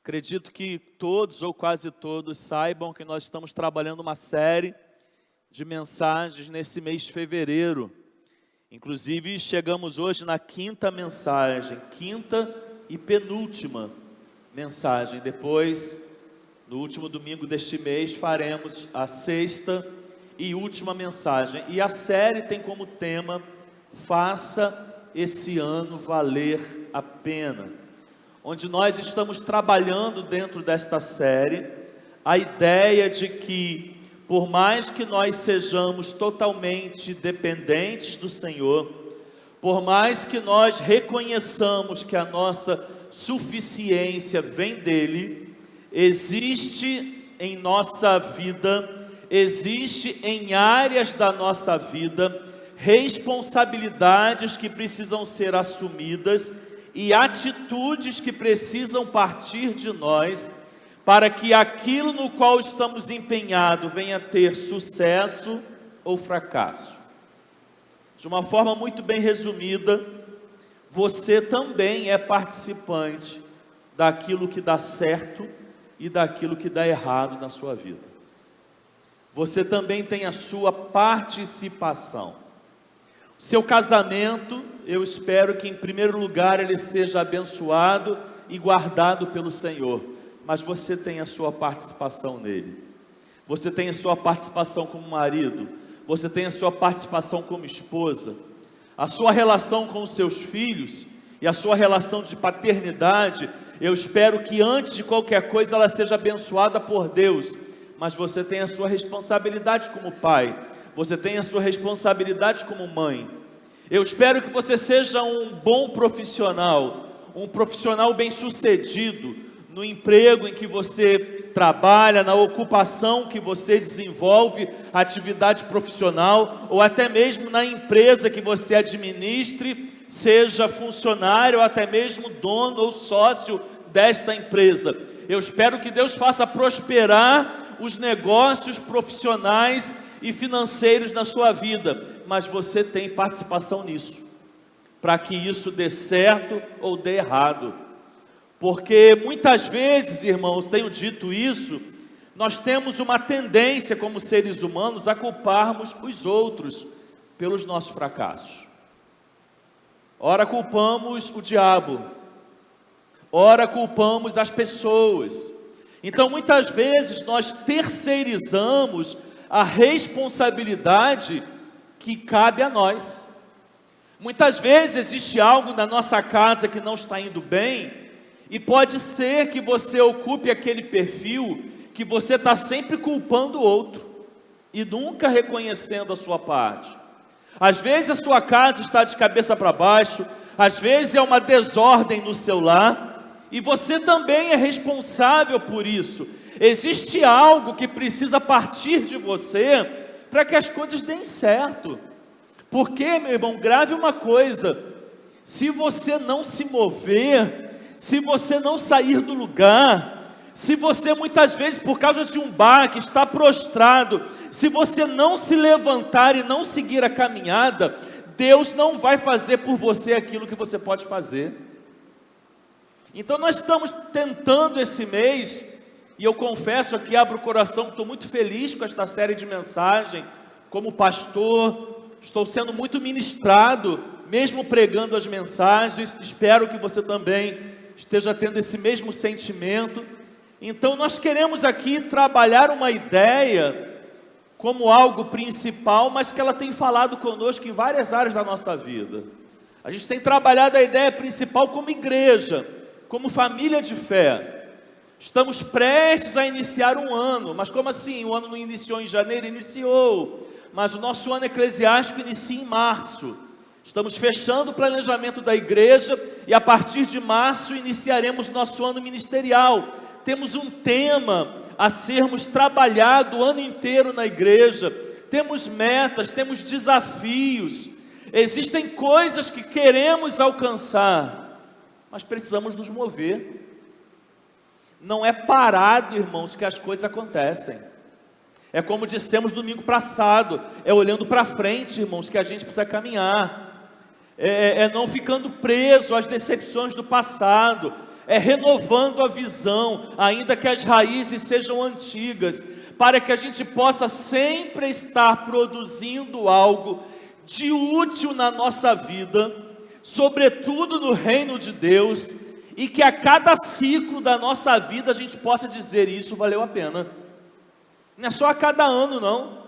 Acredito que todos ou quase todos saibam que nós estamos trabalhando uma série de mensagens nesse mês de fevereiro. Inclusive, chegamos hoje na quinta mensagem, quinta e penúltima mensagem. Depois, no último domingo deste mês, faremos a sexta e última mensagem. E a série tem como tema, faça esse ano valer a pena. Onde nós estamos trabalhando dentro desta série, a ideia de que, por mais que nós sejamos totalmente dependentes do Senhor, por mais que nós reconheçamos que a nossa suficiência vem dEle, existe em nossa vida, existe em áreas da nossa vida, responsabilidades que precisam ser assumidas e atitudes que precisam partir de nós, para que aquilo no qual estamos empenhados venha a ter sucesso ou fracasso. De uma forma muito bem resumida, você também é participante daquilo que dá certo e daquilo que dá errado na sua vida. Você também tem a sua participação. Seu casamento, eu espero que em primeiro lugar ele seja abençoado e guardado pelo Senhor, mas você tem a sua participação nele. Você tem a sua participação como marido, você tem a sua participação como esposa, a sua relação com os seus filhos e a sua relação de paternidade. Eu espero que antes de qualquer coisa ela seja abençoada por Deus, mas você tem a sua responsabilidade como pai, você tem a sua responsabilidade como mãe. Eu espero que você seja um bom profissional, um profissional bem-sucedido no emprego em que você trabalha, na ocupação que você desenvolve, atividade profissional, ou até mesmo na empresa que você administre, seja funcionário ou até mesmo dono ou sócio desta empresa. Eu espero que Deus faça prosperar os negócios profissionais e financeiros na sua vida, mas você tem participação nisso, para que isso dê certo ou dê errado, porque muitas vezes, irmãos, tenho dito isso, nós temos uma tendência como seres humanos a culparmos os outros pelos nossos fracassos. Ora culpamos o diabo, ora culpamos as pessoas. Então muitas vezes nós terceirizamos a responsabilidade que cabe a nós. Muitas vezes existe algo na nossa casa que não está indo bem, e pode ser que você ocupe aquele perfil que você está sempre culpando o outro e nunca reconhecendo a sua parte. Às vezes a sua casa está de cabeça para baixo, às vezes é uma desordem no seu lar, e você também é responsável por isso. Existe algo que precisa partir de você para que as coisas deem certo. Porque, meu irmão, grave uma coisa: se você não se mover, se você não sair do lugar, se você muitas vezes por causa de um baque está prostrado, se você não se levantar e não seguir a caminhada, Deus não vai fazer por você aquilo que você pode fazer. Então nós estamos tentando esse mês, e eu confesso aqui, abro o coração, estou muito feliz com esta série de mensagem. Como pastor, estou sendo muito ministrado, mesmo pregando as mensagens. Espero que você também esteja tendo esse mesmo sentimento. Então nós queremos aqui trabalhar uma ideia como algo principal, mas que ela tem falado conosco em várias áreas da nossa vida. A gente tem trabalhado a ideia principal como igreja, como família de fé. Estamos prestes a iniciar um ano, mas como assim? O ano não iniciou em janeiro? Iniciou, mas o nosso ano eclesiástico inicia em março. Estamos fechando o planejamento da igreja e a partir de março iniciaremos nosso ano ministerial. Temos um tema a sermos trabalhado o ano inteiro na igreja, temos metas, temos desafios, existem coisas que queremos alcançar, mas precisamos nos mover. Não é parado, irmãos, que as coisas acontecem. É como dissemos domingo passado, é olhando para frente, irmãos, que a gente precisa caminhar. É não ficando preso às decepções do passado, é renovando a visão, ainda que as raízes sejam antigas, para que a gente possa sempre estar produzindo algo de útil na nossa vida, sobretudo no reino de Deus, e que a cada ciclo da nossa vida a gente possa dizer: isso valeu a pena. Não é só a cada ano, não.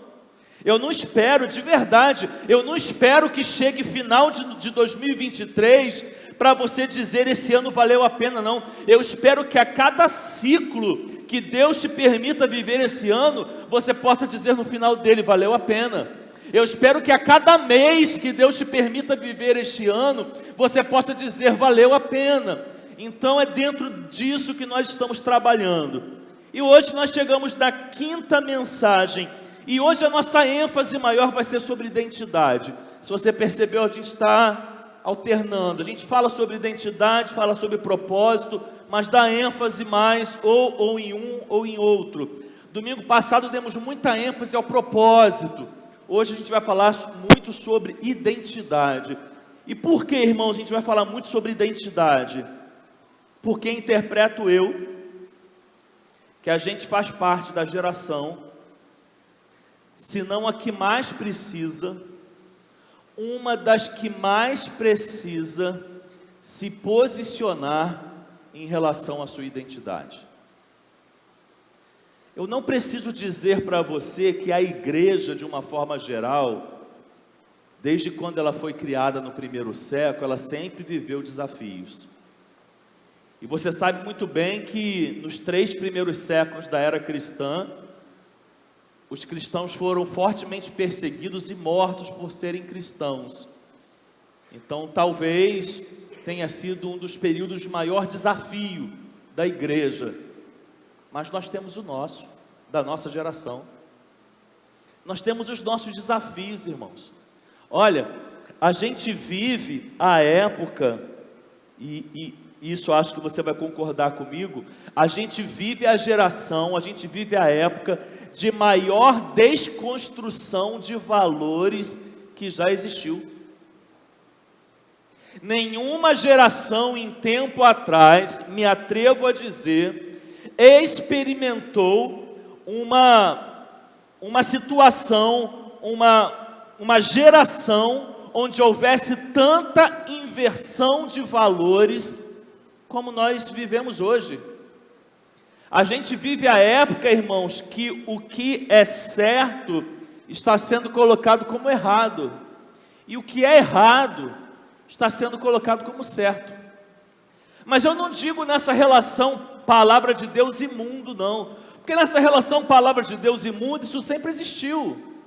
Eu não espero, de verdade, eu não espero que chegue final de 2023 para você dizer: esse ano valeu a pena, não. Eu espero que a cada ciclo que Deus te permita viver esse ano, você possa dizer no final dele: valeu a pena. Eu espero que a cada mês que Deus te permita viver este ano, você possa dizer: valeu a pena. Então é dentro disso que nós estamos trabalhando. E hoje nós chegamos na quinta mensagem, e hoje a nossa ênfase maior vai ser sobre identidade. Se você percebeu, a gente está alternando. A gente fala sobre identidade, fala sobre propósito, mas dá ênfase mais ou em um ou em outro. Domingo passado demos muita ênfase ao propósito. Hoje a gente vai falar muito sobre identidade. E por que, irmãos, a gente vai falar muito sobre identidade? Porque interpreto eu que a gente faz parte da geração, se não a que mais precisa, uma das que mais precisa se posicionar em relação à sua identidade. Eu não preciso dizer para você que a igreja, de uma forma geral, desde quando ela foi criada no primeiro século, ela sempre viveu desafios. E você sabe muito bem que nos 3 primeiros séculos da era cristã, os cristãos foram fortemente perseguidos e mortos por serem cristãos. Então talvez tenha sido um dos períodos de maior desafio da igreja. Mas nós temos o nosso, da nossa geração. Nós temos os nossos desafios, irmãos. Olha, a gente vive a época, e isso acho que você vai concordar comigo, a gente vive a geração, a gente vive a época de maior desconstrução de valores que já existiu. Nenhuma geração em tempo atrás, me atrevo a dizer, experimentou uma situação, uma geração onde houvesse tanta inversão de valores como nós vivemos hoje. A gente vive a época, irmãos, que o que é certo está sendo colocado como errado, e o que é errado está sendo colocado como certo. Mas eu não digo nessa relação palavra de Deus e mundo, não, porque nessa relação palavra de Deus e mundo, isso sempre existiu.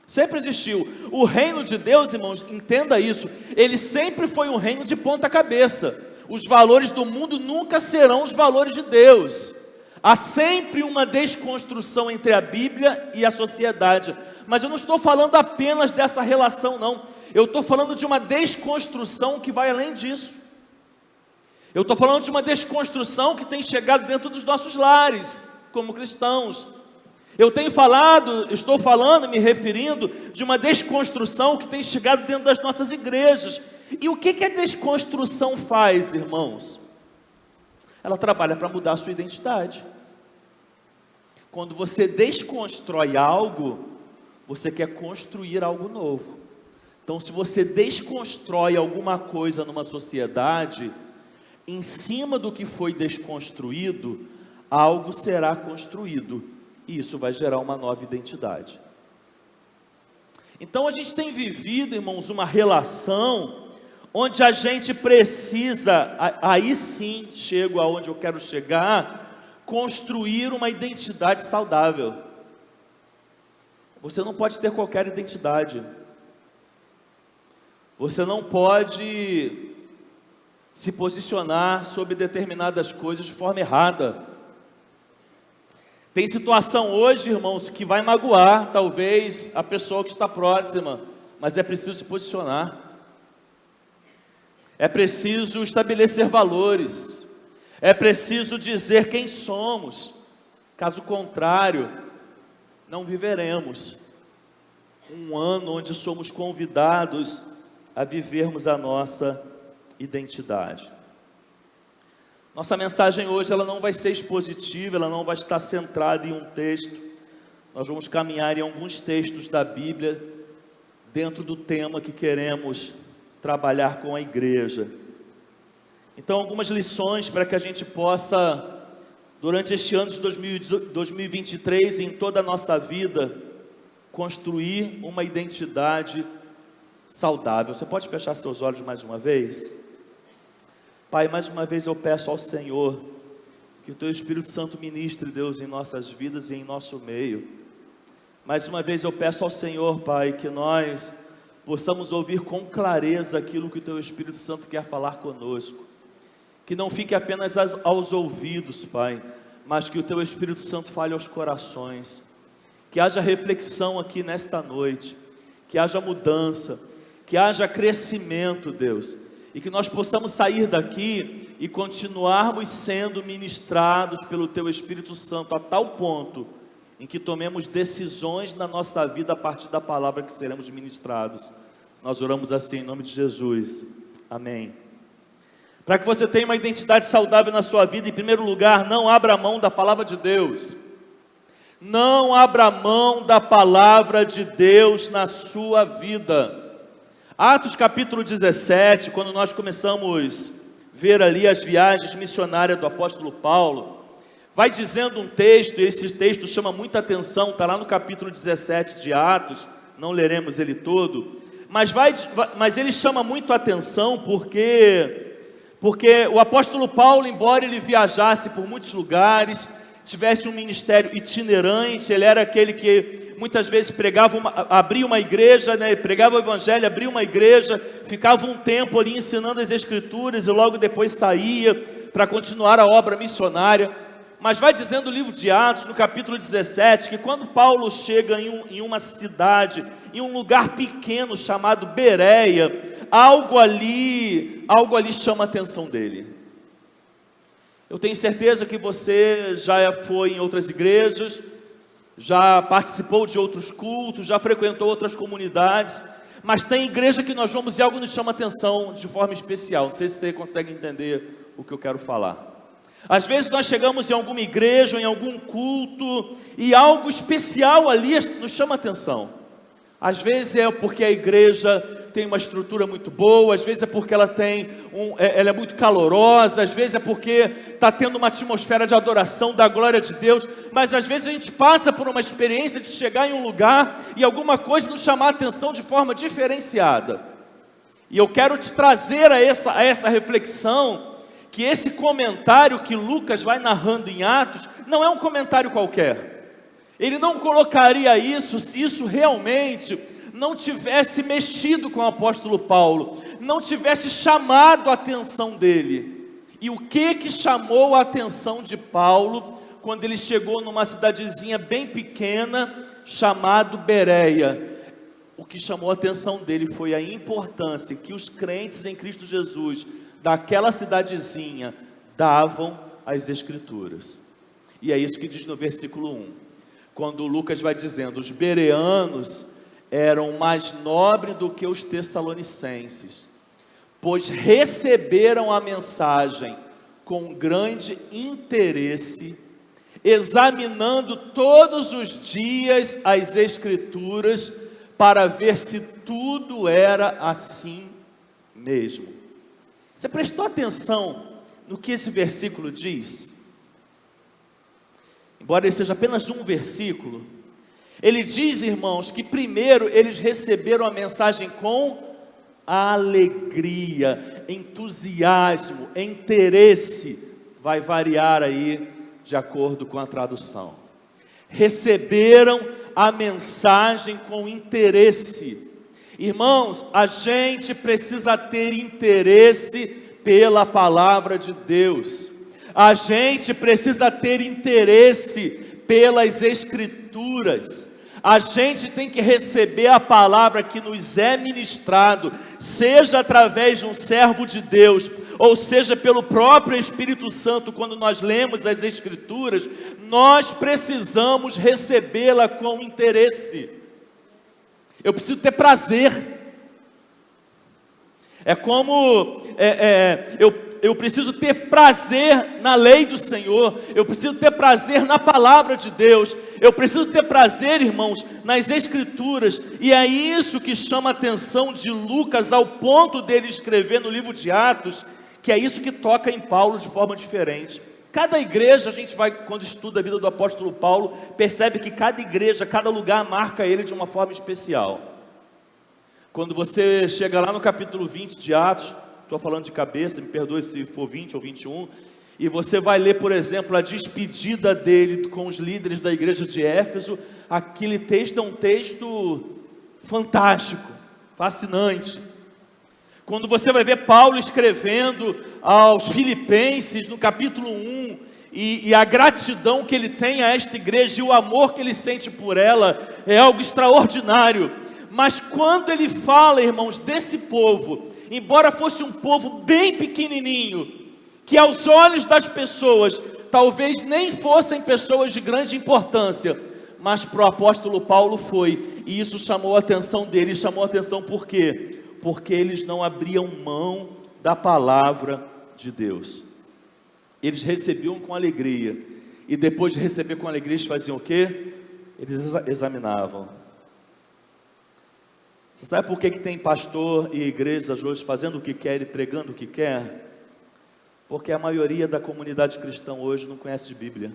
Sempre existiu. O reino de Deus, irmãos, entenda isso, ele sempre foi um reino de ponta cabeça. Os valores do mundo nunca serão os valores de Deus. Há sempre uma desconstrução entre a Bíblia e a sociedade. Mas eu não estou falando apenas dessa relação, não. Eu estou falando de uma desconstrução que vai além disso. Eu estou falando de uma desconstrução que tem chegado dentro dos nossos lares, como cristãos. Estou falando, me referindo, de uma desconstrução que tem chegado dentro das nossas igrejas. E o que a desconstrução faz, irmãos? Ela trabalha para mudar a sua identidade. Quando você desconstrói algo, você quer construir algo novo. Então, se você desconstrói alguma coisa numa sociedade, em cima do que foi desconstruído, algo será construído. E isso vai gerar uma nova identidade. Então a gente tem vivido, irmãos, uma relação onde a gente precisa, aí sim chego aonde eu quero chegar, construir uma identidade saudável. Você não pode ter qualquer identidade. Você não pode se posicionar sobre determinadas coisas de forma errada. Tem situação hoje, irmãos, que vai magoar, talvez, a pessoa que está próxima, mas é preciso se posicionar. É preciso estabelecer valores. É preciso dizer quem somos. Caso contrário, não viveremos um ano onde somos convidados a vivermos a nossa identidade. Nossa mensagem hoje, ela não vai ser expositiva, ela não vai estar centrada em um texto. Nós vamos caminhar em alguns textos da Bíblia, dentro do tema que queremos trabalhar com a igreja. Então, algumas lições para que a gente possa, durante este ano de 2023, em toda a nossa vida, construir uma identidade saudável. Você pode fechar seus olhos mais uma vez? Pai, mais uma vez eu peço ao Senhor que o Teu Espírito Santo ministre, Deus, em nossas vidas e em nosso meio. Mais uma vez eu peço ao Senhor, Pai, que nós possamos ouvir com clareza aquilo que o Teu Espírito Santo quer falar conosco. Que não fique apenas aos ouvidos, Pai, mas que o Teu Espírito Santo fale aos corações. Que haja reflexão aqui nesta noite, que haja mudança, que haja crescimento, Deus, e que nós possamos sair daqui e continuarmos sendo ministrados pelo Teu Espírito Santo a tal ponto em que tomemos decisões na nossa vida a partir da palavra que seremos ministrados. Nós oramos assim em nome de Jesus, amém. Para que você tenha uma identidade saudável na sua vida, em primeiro lugar, não abra mão da palavra de Deus. Não abra mão da palavra de Deus na sua vida. Atos capítulo 17, quando nós começamos a ver ali as viagens missionárias do apóstolo Paulo, vai dizendo um texto, e esse texto chama muita atenção, está lá no capítulo 17 de Atos, não leremos ele todo, mas ele chama muito atenção porque o apóstolo Paulo, embora ele viajasse por muitos lugares, tivesse um ministério itinerante, ele era aquele que muitas vezes abria uma igreja, né, pregava o evangelho, abria uma igreja, ficava um tempo ali ensinando as escrituras e logo depois saía para continuar a obra missionária. Mas vai dizendo o livro de Atos, no capítulo 17, que quando Paulo chega em uma cidade, em um lugar pequeno chamado Bereia, algo ali chama a atenção dele. Eu tenho certeza que você já foi em outras igrejas, já participou de outros cultos, já frequentou outras comunidades, mas tem igreja que nós vamos e algo nos chama atenção de forma especial. Não sei se você consegue entender o que eu quero falar. Às vezes nós chegamos em alguma igreja, em algum culto, e algo especial ali nos chama atenção. Às vezes é porque a igreja tem uma estrutura muito boa, às vezes é porque ela é muito calorosa, às vezes é porque está tendo uma atmosfera de adoração da glória de Deus, mas às vezes a gente passa por uma experiência de chegar em um lugar e alguma coisa nos chamar a atenção de forma diferenciada. E eu quero te trazer a essa reflexão, que esse comentário que Lucas vai narrando em Atos, não é um comentário qualquer. Ele não colocaria isso se isso realmente não tivesse mexido com o apóstolo Paulo, não tivesse chamado a atenção dele. E o que chamou a atenção de Paulo quando ele chegou numa cidadezinha bem pequena chamada Bereia? O que chamou a atenção dele foi a importância que os crentes em Cristo Jesus daquela cidadezinha davam às Escrituras. E é isso que diz no versículo 1. Quando Lucas vai dizendo, os bereanos eram mais nobres do que os tessalonicenses, pois receberam a mensagem com grande interesse, examinando todos os dias as Escrituras, para ver se tudo era assim mesmo. Você prestou atenção no que esse versículo diz? Embora ele seja apenas um versículo, ele diz, irmãos, que primeiro eles receberam a mensagem com alegria, entusiasmo, interesse, vai variar aí de acordo com a tradução. Receberam a mensagem com interesse. Irmãos, a gente precisa ter interesse pela palavra de Deus. A gente precisa ter interesse pelas Escrituras. A gente tem que receber a palavra que nos é ministrado, seja através de um servo de Deus, ou seja pelo próprio Espírito Santo. Quando nós lemos as Escrituras, nós precisamos recebê-la com interesse. Eu preciso ter prazer. É como eu preciso ter prazer na lei do Senhor, eu preciso ter prazer na palavra de Deus, eu preciso ter prazer, irmãos, nas Escrituras, e é isso que chama a atenção de Lucas, ao ponto dele escrever no livro de Atos, que é isso que toca em Paulo de forma diferente. Cada igreja, a gente vai, quando estuda a vida do apóstolo Paulo, percebe que cada igreja, cada lugar marca ele de uma forma especial. Quando você chega lá no capítulo 20 de Atos, estou falando de cabeça, me perdoe se for 20 ou 21, e você vai ler, por exemplo, a despedida dele com os líderes da igreja de Éfeso. Aquele texto é um texto fantástico, fascinante. Quando você vai ver Paulo escrevendo aos Filipenses, no capítulo 1, e a gratidão que ele tem a esta igreja, e o amor que ele sente por ela, é algo extraordinário. Mas quando ele fala, irmãos, desse povo, embora fosse um povo bem pequenininho, que aos olhos das pessoas, talvez nem fossem pessoas de grande importância, mas para o apóstolo Paulo foi, e isso chamou a atenção dele. Chamou a atenção por quê? Porque eles não abriam mão da palavra de Deus. Eles recebiam com alegria, e depois de receber com alegria, eles faziam o quê? Eles examinavam. Você sabe por que tem pastor e igrejas hoje fazendo o que quer e pregando o que quer? Porque a maioria da comunidade cristã hoje não conhece de Bíblia.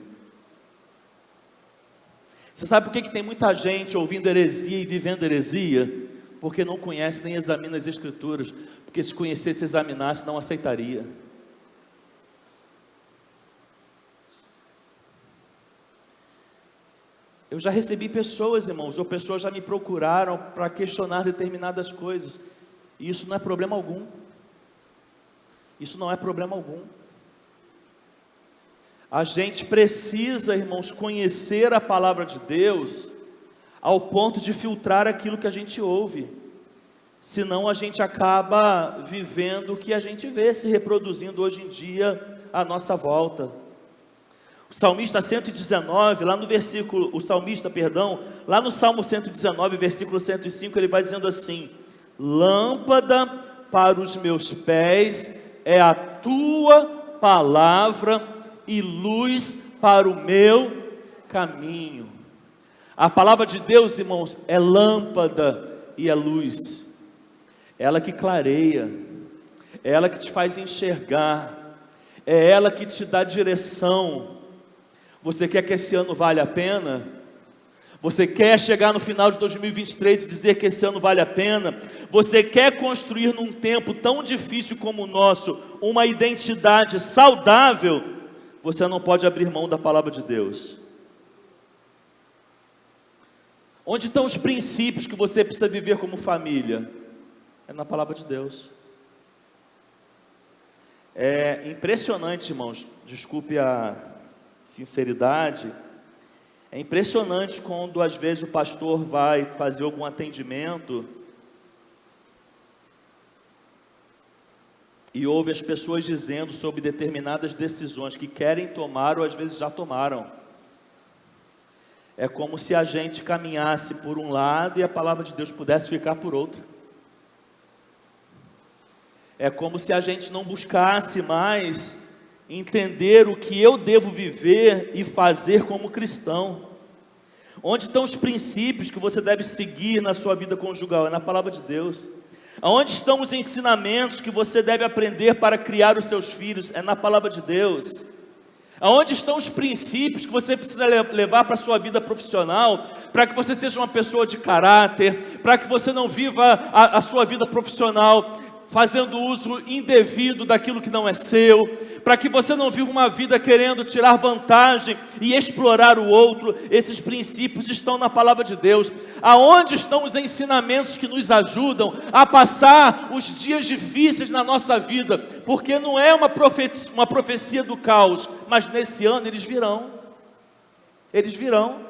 Você sabe por que tem muita gente ouvindo heresia e vivendo heresia? Porque não conhece nem examina as Escrituras. Porque se conhecesse e examinasse, não aceitaria. Eu já recebi pessoas, irmãos, ou pessoas já me procuraram para questionar determinadas coisas. E isso não é problema algum. Isso não é problema algum. A gente precisa, irmãos, conhecer a palavra de Deus ao ponto de filtrar aquilo que a gente ouve. Senão a gente acaba vivendo o que a gente vê se reproduzindo hoje em dia à nossa volta. O salmista 119, lá no versículo, lá no Salmo 119, versículo 105, ele vai dizendo assim: lâmpada para os meus pés é a tua palavra e luz para o meu caminho. A palavra de Deus, irmãos, é lâmpada e é luz. É ela que clareia, é ela que te faz enxergar, é ela que te dá direção. Você quer que esse ano valha a pena? Você quer chegar no final de 2023 e dizer que esse ano vale a pena? Você quer construir num tempo tão difícil como o nosso uma identidade saudável? Você não pode abrir mão da palavra de Deus. Onde estão os princípios que você precisa viver como família? É na palavra de Deus. É impressionante, irmãos, desculpe a sinceridade, é impressionante quando às vezes o pastor vai fazer algum atendimento e ouve as pessoas dizendo sobre determinadas decisões que querem tomar ou às vezes já tomaram. É como se a gente caminhasse por um lado e a palavra de Deus pudesse ficar por outro. É como se a gente não buscasse mais entender o que eu devo viver e fazer como cristão. Onde estão os princípios que você deve seguir na sua vida conjugal? É na palavra de Deus. Aonde estão os ensinamentos que você deve aprender para criar os seus filhos? É na palavra de Deus. Aonde estão os princípios que você precisa levar para a sua vida profissional, para que você seja uma pessoa de caráter, para que você não viva a sua vida profissional fazendo uso indevido daquilo que não é seu, para que você não viva uma vida querendo tirar vantagem e explorar o outro. Esses princípios estão na palavra de Deus. Aonde estão os ensinamentos que nos ajudam a passar os dias difíceis na nossa vida? Porque não é uma profecia do caos, mas nesse ano eles virão. Eles virão.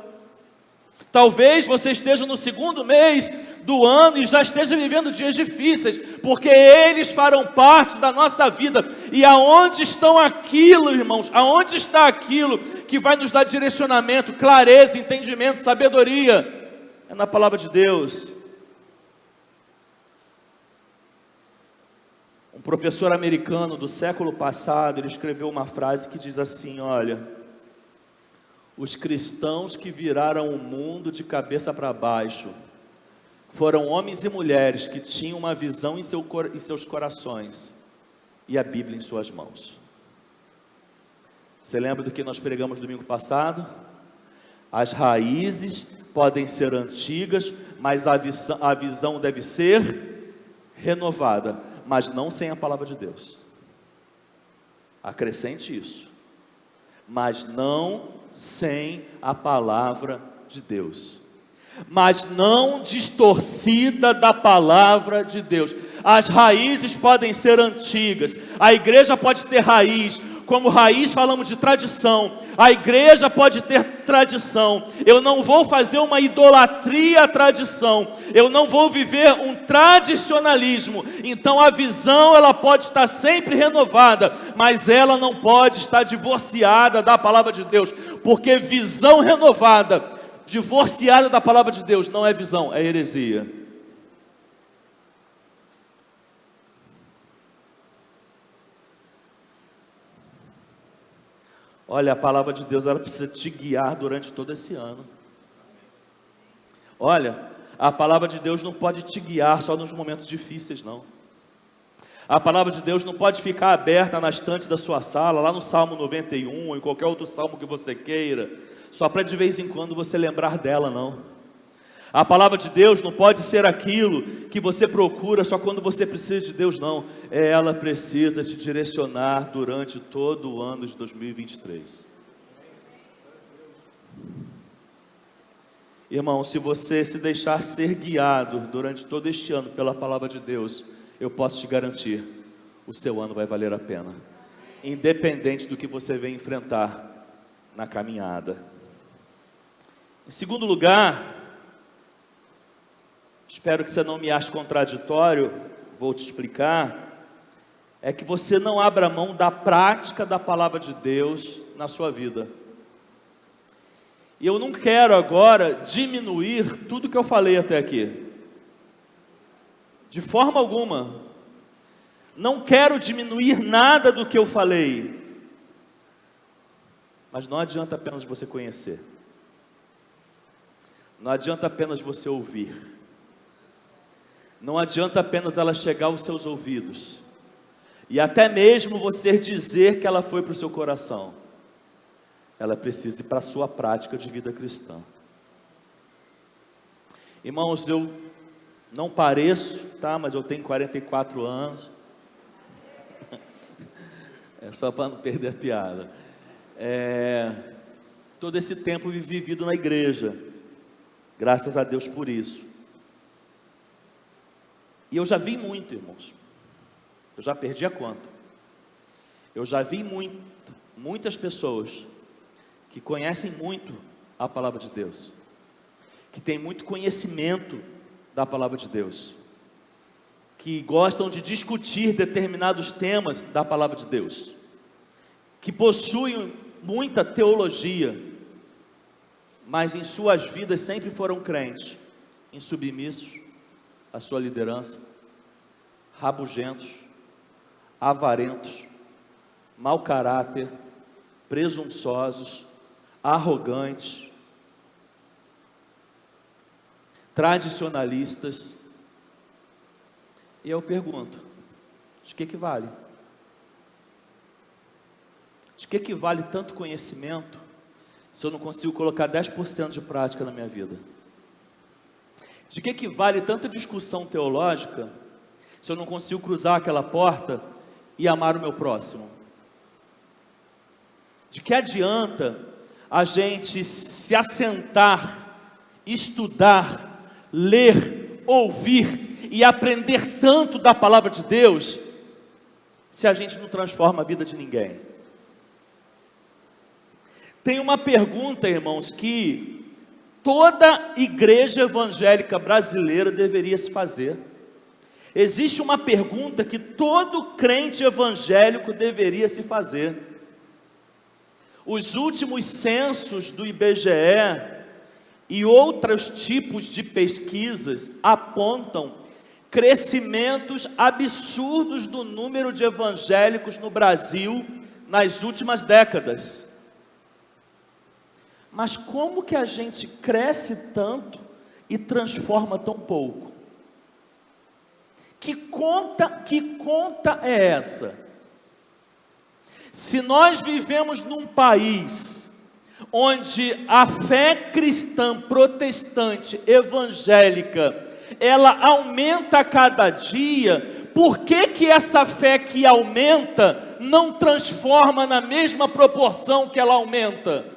Talvez você esteja no segundo mês do ano e já esteja vivendo dias difíceis, porque eles farão parte da nossa vida. E aonde estão aquilo, irmãos? Aonde está aquilo que vai nos dar direcionamento, clareza, entendimento, sabedoria? É na palavra de Deus. Um professor americano do século passado, ele escreveu uma frase que diz assim: olha, os cristãos que viraram o mundo de cabeça para baixo foram homens e mulheres que tinham uma visão em seus corações e a Bíblia em suas mãos. Você lembra do que nós pregamos domingo passado? As raízes podem ser antigas, mas a visão deve ser renovada, mas não sem a palavra de Deus. Acrescente isso. Mas não sem a palavra de Deus. Mas não distorcida da palavra de Deus. As raízes podem ser antigas, a igreja pode ter raiz. Como raiz falamos de tradição, a igreja pode ter tradição. Eu não vou fazer uma idolatria à tradição, eu não vou viver um tradicionalismo. Então a visão ela pode estar sempre renovada, mas ela não pode estar divorciada da palavra de Deus, porque visão renovada, divorciada da palavra de Deus, não é visão, é heresia. Olha, a palavra de Deus, ela precisa te guiar durante todo esse ano. Olha, a palavra de Deus não pode te guiar só nos momentos difíceis, não. A palavra de Deus não pode ficar aberta na estante da sua sala, lá no Salmo 91, ou em qualquer outro salmo que você queira, só para de vez em quando você lembrar dela, não. A palavra de Deus não pode ser aquilo que você procura só quando você precisa de Deus, não. Ela precisa te direcionar durante todo o ano de 2023. Irmão, se você se deixar ser guiado durante todo este ano pela palavra de Deus, eu posso te garantir, o seu ano vai valer a pena, independente do que você vem enfrentar na caminhada. Em segundo lugar, espero que você não me ache contraditório, vou te explicar, é que você não abra mão da prática da palavra de Deus na sua vida. E eu não quero agora diminuir tudo que eu falei até aqui, de forma alguma. Não quero diminuir nada do que eu falei, mas não adianta apenas você conhecer, não adianta apenas você ouvir, não adianta apenas ela chegar aos seus ouvidos, e até mesmo você dizer que ela foi para o seu coração. Ela precisa ir para a sua prática de vida cristã. Irmãos, eu não pareço, tá? Mas eu tenho 44 anos. É só para não perder a piada. Todo esse tempo vivido na igreja. Graças a Deus por isso. E eu já vi muito, irmãos. Eu já perdi a conta. Eu já vi muitas pessoas que conhecem muito a palavra de Deus, que têm muito conhecimento da palavra de Deus, que gostam de discutir determinados temas da palavra de Deus, que possuem muita teologia, mas em suas vidas sempre foram crentes, insubmissos à sua liderança, rabugentos, avarentos, mau caráter, presunçosos, arrogantes, tradicionalistas. E eu pergunto, de que vale? De que vale tanto conhecimento se eu não consigo colocar 10% de prática na minha vida? De que vale tanta discussão teológica se eu não consigo cruzar aquela porta e amar o meu próximo? De que adianta a gente se assentar, estudar, ler, ouvir e aprender tanto da palavra de Deus, se a gente não transforma a vida de ninguém? Tem uma pergunta, irmãos, que toda igreja evangélica brasileira deveria se fazer. Existe uma pergunta que todo crente evangélico deveria se fazer. Os últimos censos do IBGE e outros tipos de pesquisas apontam crescimentos absurdos do número de evangélicos no Brasil nas últimas décadas. Mas como que a gente cresce tanto e transforma tão pouco? Que conta é essa? Se nós vivemos num país onde a fé cristã, protestante, evangélica, ela aumenta a cada dia, por que essa fé que aumenta não transforma na mesma proporção que ela aumenta?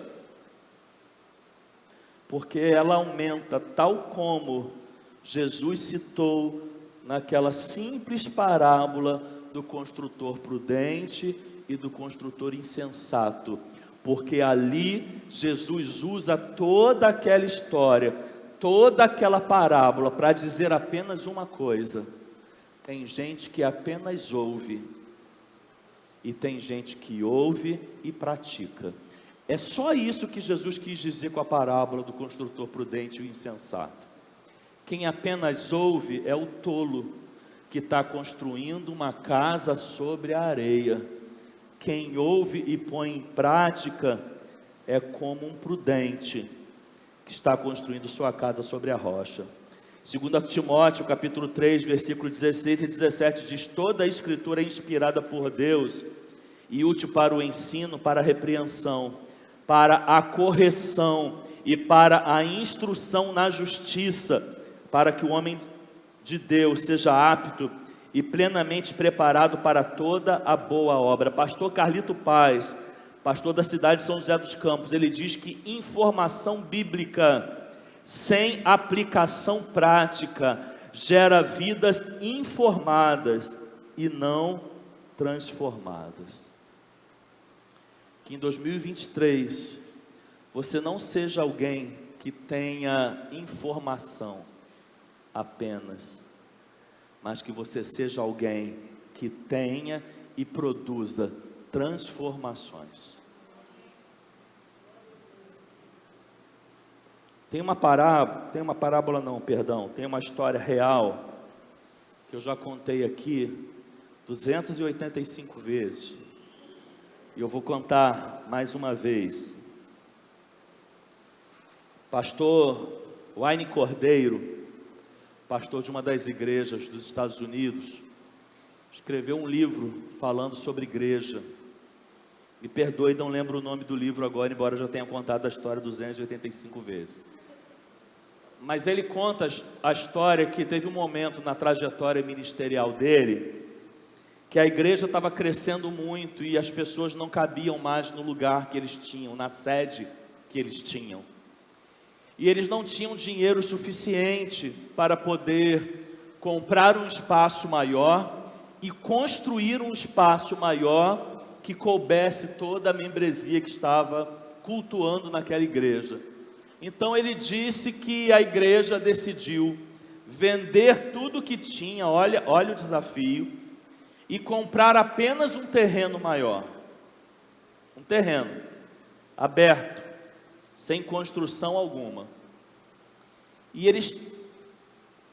Porque ela aumenta tal como Jesus citou naquela simples parábola do construtor prudente e do construtor insensato. Porque ali Jesus usa toda aquela história, toda aquela parábola para dizer apenas uma coisa: tem gente que apenas ouve, e tem gente que ouve e pratica. É só isso que Jesus quis dizer com a parábola do construtor prudente e o insensato. Quem apenas ouve é o tolo, que está construindo uma casa sobre a areia. Quem ouve e põe em prática é como um prudente, que está construindo sua casa sobre a rocha. 2 Timóteo, capítulo 3, versículo 16 e 17, diz: toda a escritura é inspirada por Deus e útil para o ensino, para a repreensão, para a correção e para a instrução na justiça, para que o homem de Deus seja apto e plenamente preparado para toda a boa obra. Pastor Carlito Paz, pastor da cidade de São José dos Campos, ele diz que informação bíblica sem aplicação prática gera vidas informadas e não transformadas. Que em 2023 você não seja alguém que tenha informação apenas, mas que você seja alguém que tenha e produza transformações. Tem uma história real que eu já contei aqui 285 vezes, e eu vou contar mais uma vez. Pastor Wayne Cordeiro, pastor de uma das igrejas dos Estados Unidos, escreveu um livro falando sobre igreja. Me perdoe, não lembro o nome do livro agora, embora eu já tenha contado a história 285 vezes. Mas ele conta a história que teve um momento na trajetória ministerial dele, que a igreja estava crescendo muito e as pessoas não cabiam mais no lugar que eles tinham, na sede que eles tinham. E eles não tinham dinheiro suficiente para poder comprar um espaço maior e construir um espaço maior que coubesse toda a membresia que estava cultuando naquela igreja. Então ele disse que a igreja decidiu vender tudo que tinha, olha o desafio, e comprar apenas um terreno maior. Um terreno aberto, sem construção alguma. E eles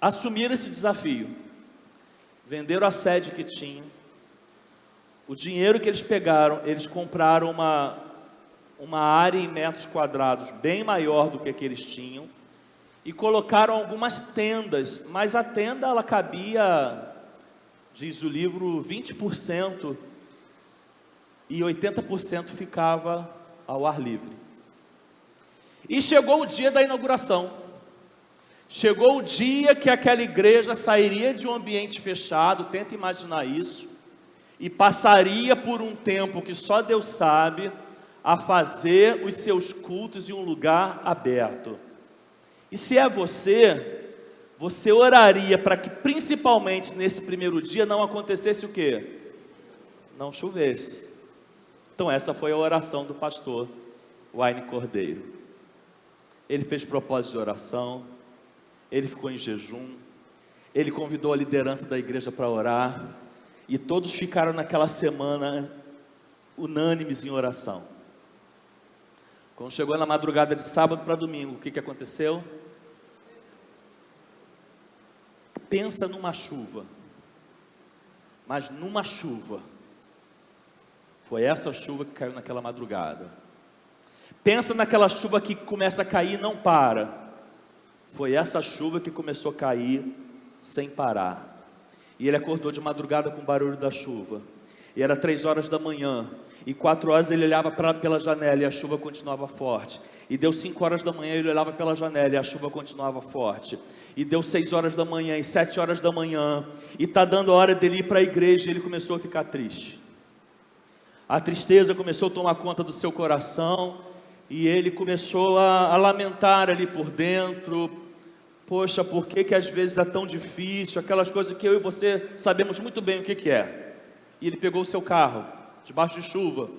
assumiram esse desafio, venderam a sede que tinham. O dinheiro que eles pegaram, eles compraram uma área em metros quadrados bem maior do que eles tinham, e colocaram algumas tendas, mas a tenda ela cabia, diz o livro, 20%, e 80% ficava ao ar livre. E chegou o dia da inauguração. Chegou o dia que aquela igreja sairia de um ambiente fechado, tenta imaginar isso, e passaria por um tempo que só Deus sabe, a fazer os seus cultos em um lugar aberto. E se é você oraria para que principalmente nesse primeiro dia não acontecesse o quê? Não chovesse. Então essa foi a oração do pastor Wayne Cordeiro. Ele fez propósito de oração, ele ficou em jejum, ele convidou a liderança da igreja para orar, e todos ficaram naquela semana unânimes em oração. Quando chegou na madrugada de sábado para domingo, o que aconteceu? Pensa numa chuva, mas numa chuva. Foi essa chuva que caiu naquela madrugada. Pensa naquela chuva que começa a cair e não para. Foi essa chuva que começou a cair sem parar. E ele acordou de madrugada com o barulho da chuva. E era 3 horas da manhã. E 4 horas ele olhava pela janela e a chuva continuava forte. E deu 5 horas da manhã, ele olhava pela janela e a chuva continuava forte. E deu 6 horas da manhã e 7 horas da manhã. E está dando a hora dele ir para a igreja e ele começou a ficar triste. A tristeza começou a tomar conta do seu coração. E ele começou a lamentar ali por dentro. Poxa, por que às vezes é tão difícil? Aquelas coisas que eu e você sabemos muito bem o que é. E ele pegou o seu carro, debaixo de chuva,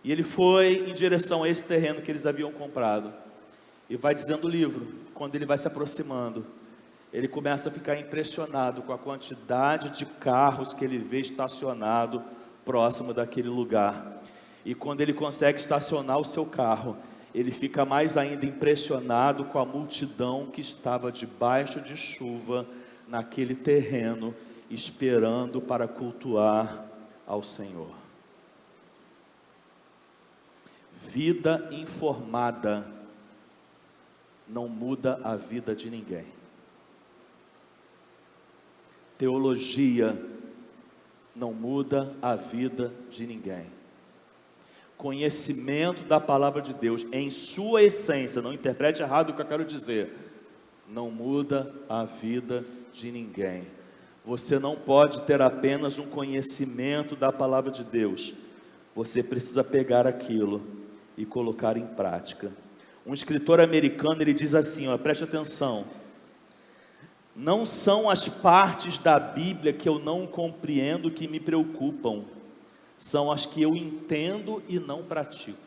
e ele foi em direção a esse terreno que eles haviam comprado. E vai dizendo o livro, quando ele vai se aproximando, ele começa a ficar impressionado com a quantidade de carros que ele vê estacionado próximo daquele lugar. E quando ele consegue estacionar o seu carro, ele fica mais ainda impressionado com a multidão que estava debaixo de chuva naquele terreno, esperando para cultuar ao Senhor. Vida informada não muda a vida de ninguém. Teologia não muda a vida de ninguém. Conhecimento da palavra de Deus em sua essência, não interprete errado o que eu quero dizer, não muda a vida de ninguém. Você não pode ter apenas um conhecimento da palavra de Deus. Você precisa pegar aquilo e colocar em prática. Um escritor americano, ele diz assim, preste atenção. Não são as partes da Bíblia que eu não compreendo que me preocupam. São as que eu entendo e não pratico.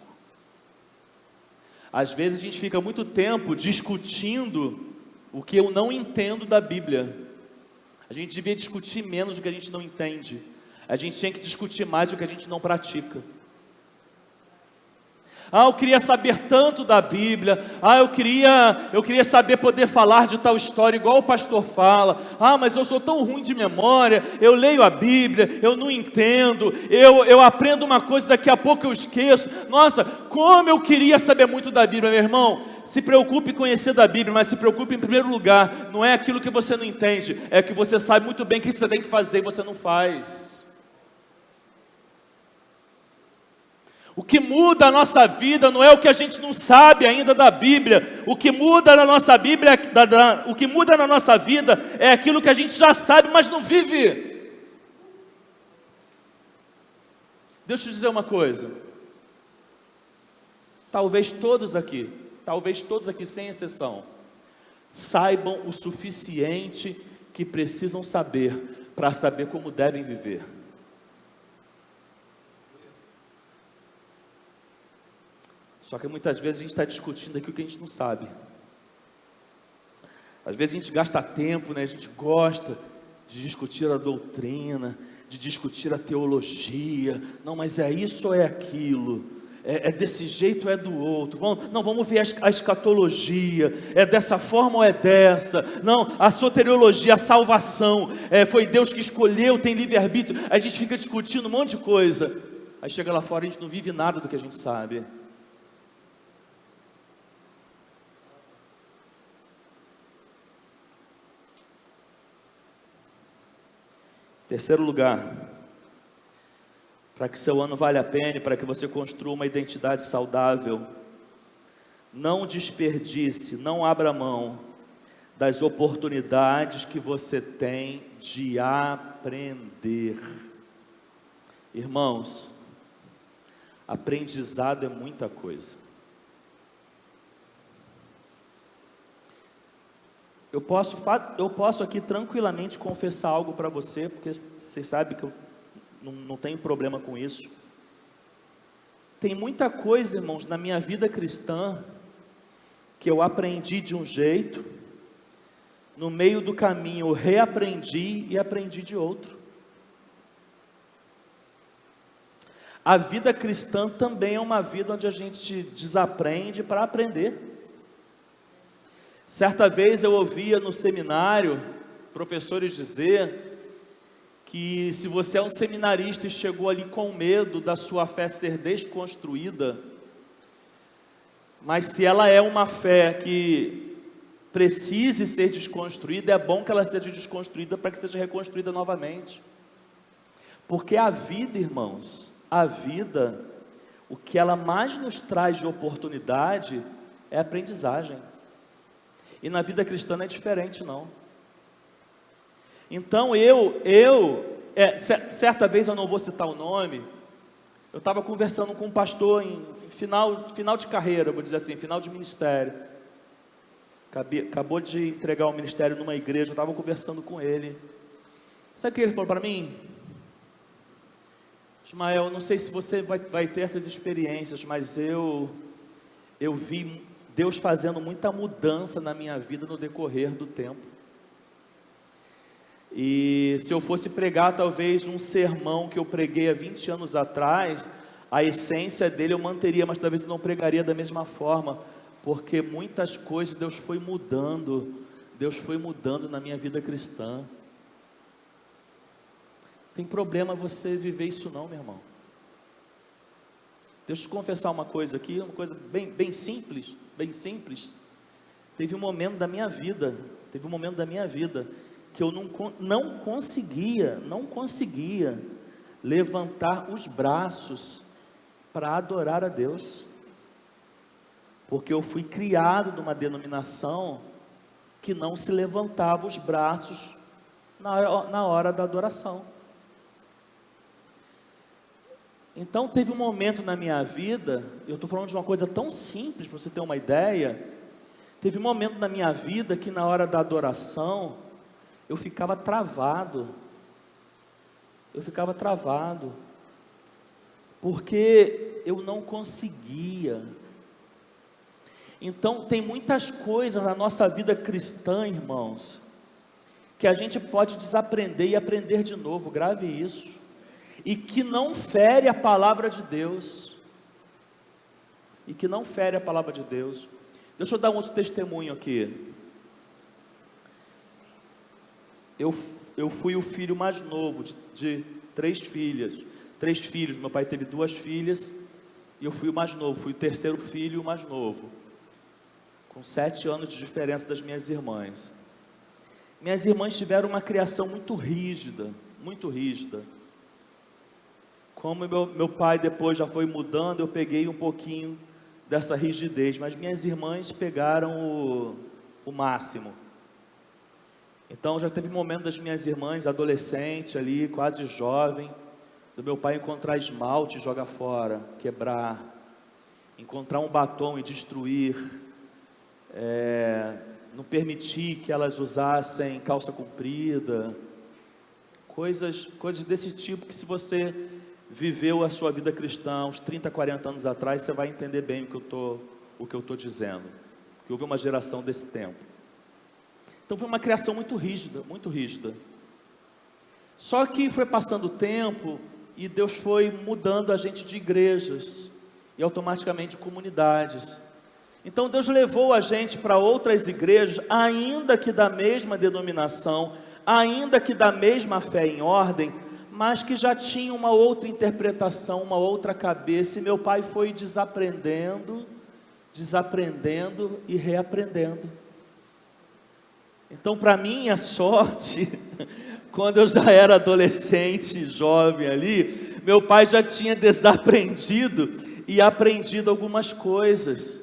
Às vezes a gente fica muito tempo discutindo o que eu não entendo da Bíblia. A gente devia discutir menos o que a gente não entende. A gente tinha que discutir mais o que a gente não pratica. Eu queria saber tanto da Bíblia. Eu queria saber poder falar de tal história igual o pastor fala. Mas eu sou tão ruim de memória. Eu leio a Bíblia, eu não entendo. Eu aprendo uma coisa, daqui a pouco eu esqueço. Nossa, como eu queria saber muito da Bíblia, meu irmão. Se preocupe em conhecer da Bíblia, mas se preocupe em primeiro lugar. Não é aquilo que você não entende, é que você sabe muito bem o que você tem que fazer e você não faz. O que muda a nossa vida não é o que a gente não sabe ainda da Bíblia. O que muda na nossa Bíblia, o que muda na nossa vida é aquilo que a gente já sabe, mas não vive. Deixa eu te dizer uma coisa. Talvez todos aqui sem exceção, saibam o suficiente que precisam saber para saber como devem viver. Só que muitas vezes a gente está discutindo aqui o que a gente não sabe. Às vezes a gente gasta tempo, a gente gosta de discutir a doutrina, de discutir a teologia. Não, mas é isso ou é aquilo? É desse jeito ou é do outro? Vamos ver a escatologia. É dessa forma ou é dessa? Não, a soteriologia, a salvação. Foi Deus que escolheu, tem livre-arbítrio. A gente fica discutindo um monte de coisa. Aí chega lá fora e a gente não vive nada do que a gente sabe. Terceiro lugar, para que seu ano valha a pena e para que você construa uma identidade saudável, não desperdice, não abra mão das oportunidades que você tem de aprender. Irmãos, aprendizado é muita coisa. Eu posso aqui tranquilamente confessar algo para você, porque vocês sabem que eu não tenho problema com isso. Tem muita coisa, irmãos, na minha vida cristã, que eu aprendi de um jeito, no meio do caminho eu reaprendi e aprendi de outro. A vida cristã também é uma vida onde a gente desaprende para aprender. Certa vez eu ouvia no seminário professores dizer que se você é um seminarista e chegou ali com medo da sua fé ser desconstruída, mas se ela é uma fé que precise ser desconstruída, é bom que ela seja desconstruída para que seja reconstruída novamente. Porque a vida, irmãos, a vida, o que ela mais nos traz de oportunidade é aprendizagem. E na vida cristã não é diferente, não. Então certa vez, eu não vou citar o nome, eu estava conversando com um pastor em final de carreira, vou dizer assim, final de ministério. Acabou de entregar o ministério numa igreja, eu estava conversando com ele. Sabe o que ele falou para mim? Ismael, não sei se você vai ter essas experiências, mas eu vi Deus fazendo muita mudança na minha vida no decorrer do tempo. E se eu fosse pregar talvez um sermão que eu preguei há 20 anos atrás, a essência dele eu manteria, mas talvez eu não pregaria da mesma forma, porque muitas coisas Deus foi mudando na minha vida cristã. Tem problema você viver isso não, meu irmão. Deixa eu te confessar uma coisa aqui, uma coisa bem simples. Teve um momento da minha vida que eu não conseguia levantar os braços para adorar a Deus, porque eu fui criado numa denominação que não se levantava os braços na hora da adoração. Então teve um momento na minha vida, eu estou falando de uma coisa tão simples para você ter uma ideia, teve um momento na minha vida que na hora da adoração, eu ficava travado, porque eu não conseguia. Então tem muitas coisas na nossa vida cristã, irmãos, que a gente pode desaprender e aprender de novo, grave isso, e que não fere a palavra de Deus, Deixa eu dar um outro testemunho aqui. Eu fui o filho mais novo de 3 filhos, meu pai teve 2 filhas, e eu fui o mais novo, fui o terceiro filho, o mais novo, com 7 anos de diferença das minhas irmãs. Minhas irmãs tiveram uma criação muito rígida, como meu pai depois já foi mudando, eu peguei um pouquinho dessa rigidez, mas minhas irmãs pegaram o máximo. Então já teve momento das minhas irmãs, adolescente ali, quase jovem, do meu pai encontrar esmalte e jogar fora, quebrar, encontrar um batom e destruir, não permitir que elas usassem calça comprida, coisas desse tipo que se você viveu a sua vida cristã uns 30, 40 anos atrás, você vai entender bem o que eu estou dizendo, que houve uma geração desse tempo. Então foi uma criação muito rígida. Só que foi passando o tempo e Deus foi mudando a gente de igrejas e automaticamente comunidades. Então Deus levou a gente para outras igrejas, ainda que da mesma denominação, ainda que da mesma fé em ordem, mas que já tinha uma outra interpretação, uma outra cabeça, e meu pai foi desaprendendo e reaprendendo. Então, para minha sorte, quando eu já era adolescente, jovem ali, meu pai já tinha desaprendido e aprendido algumas coisas,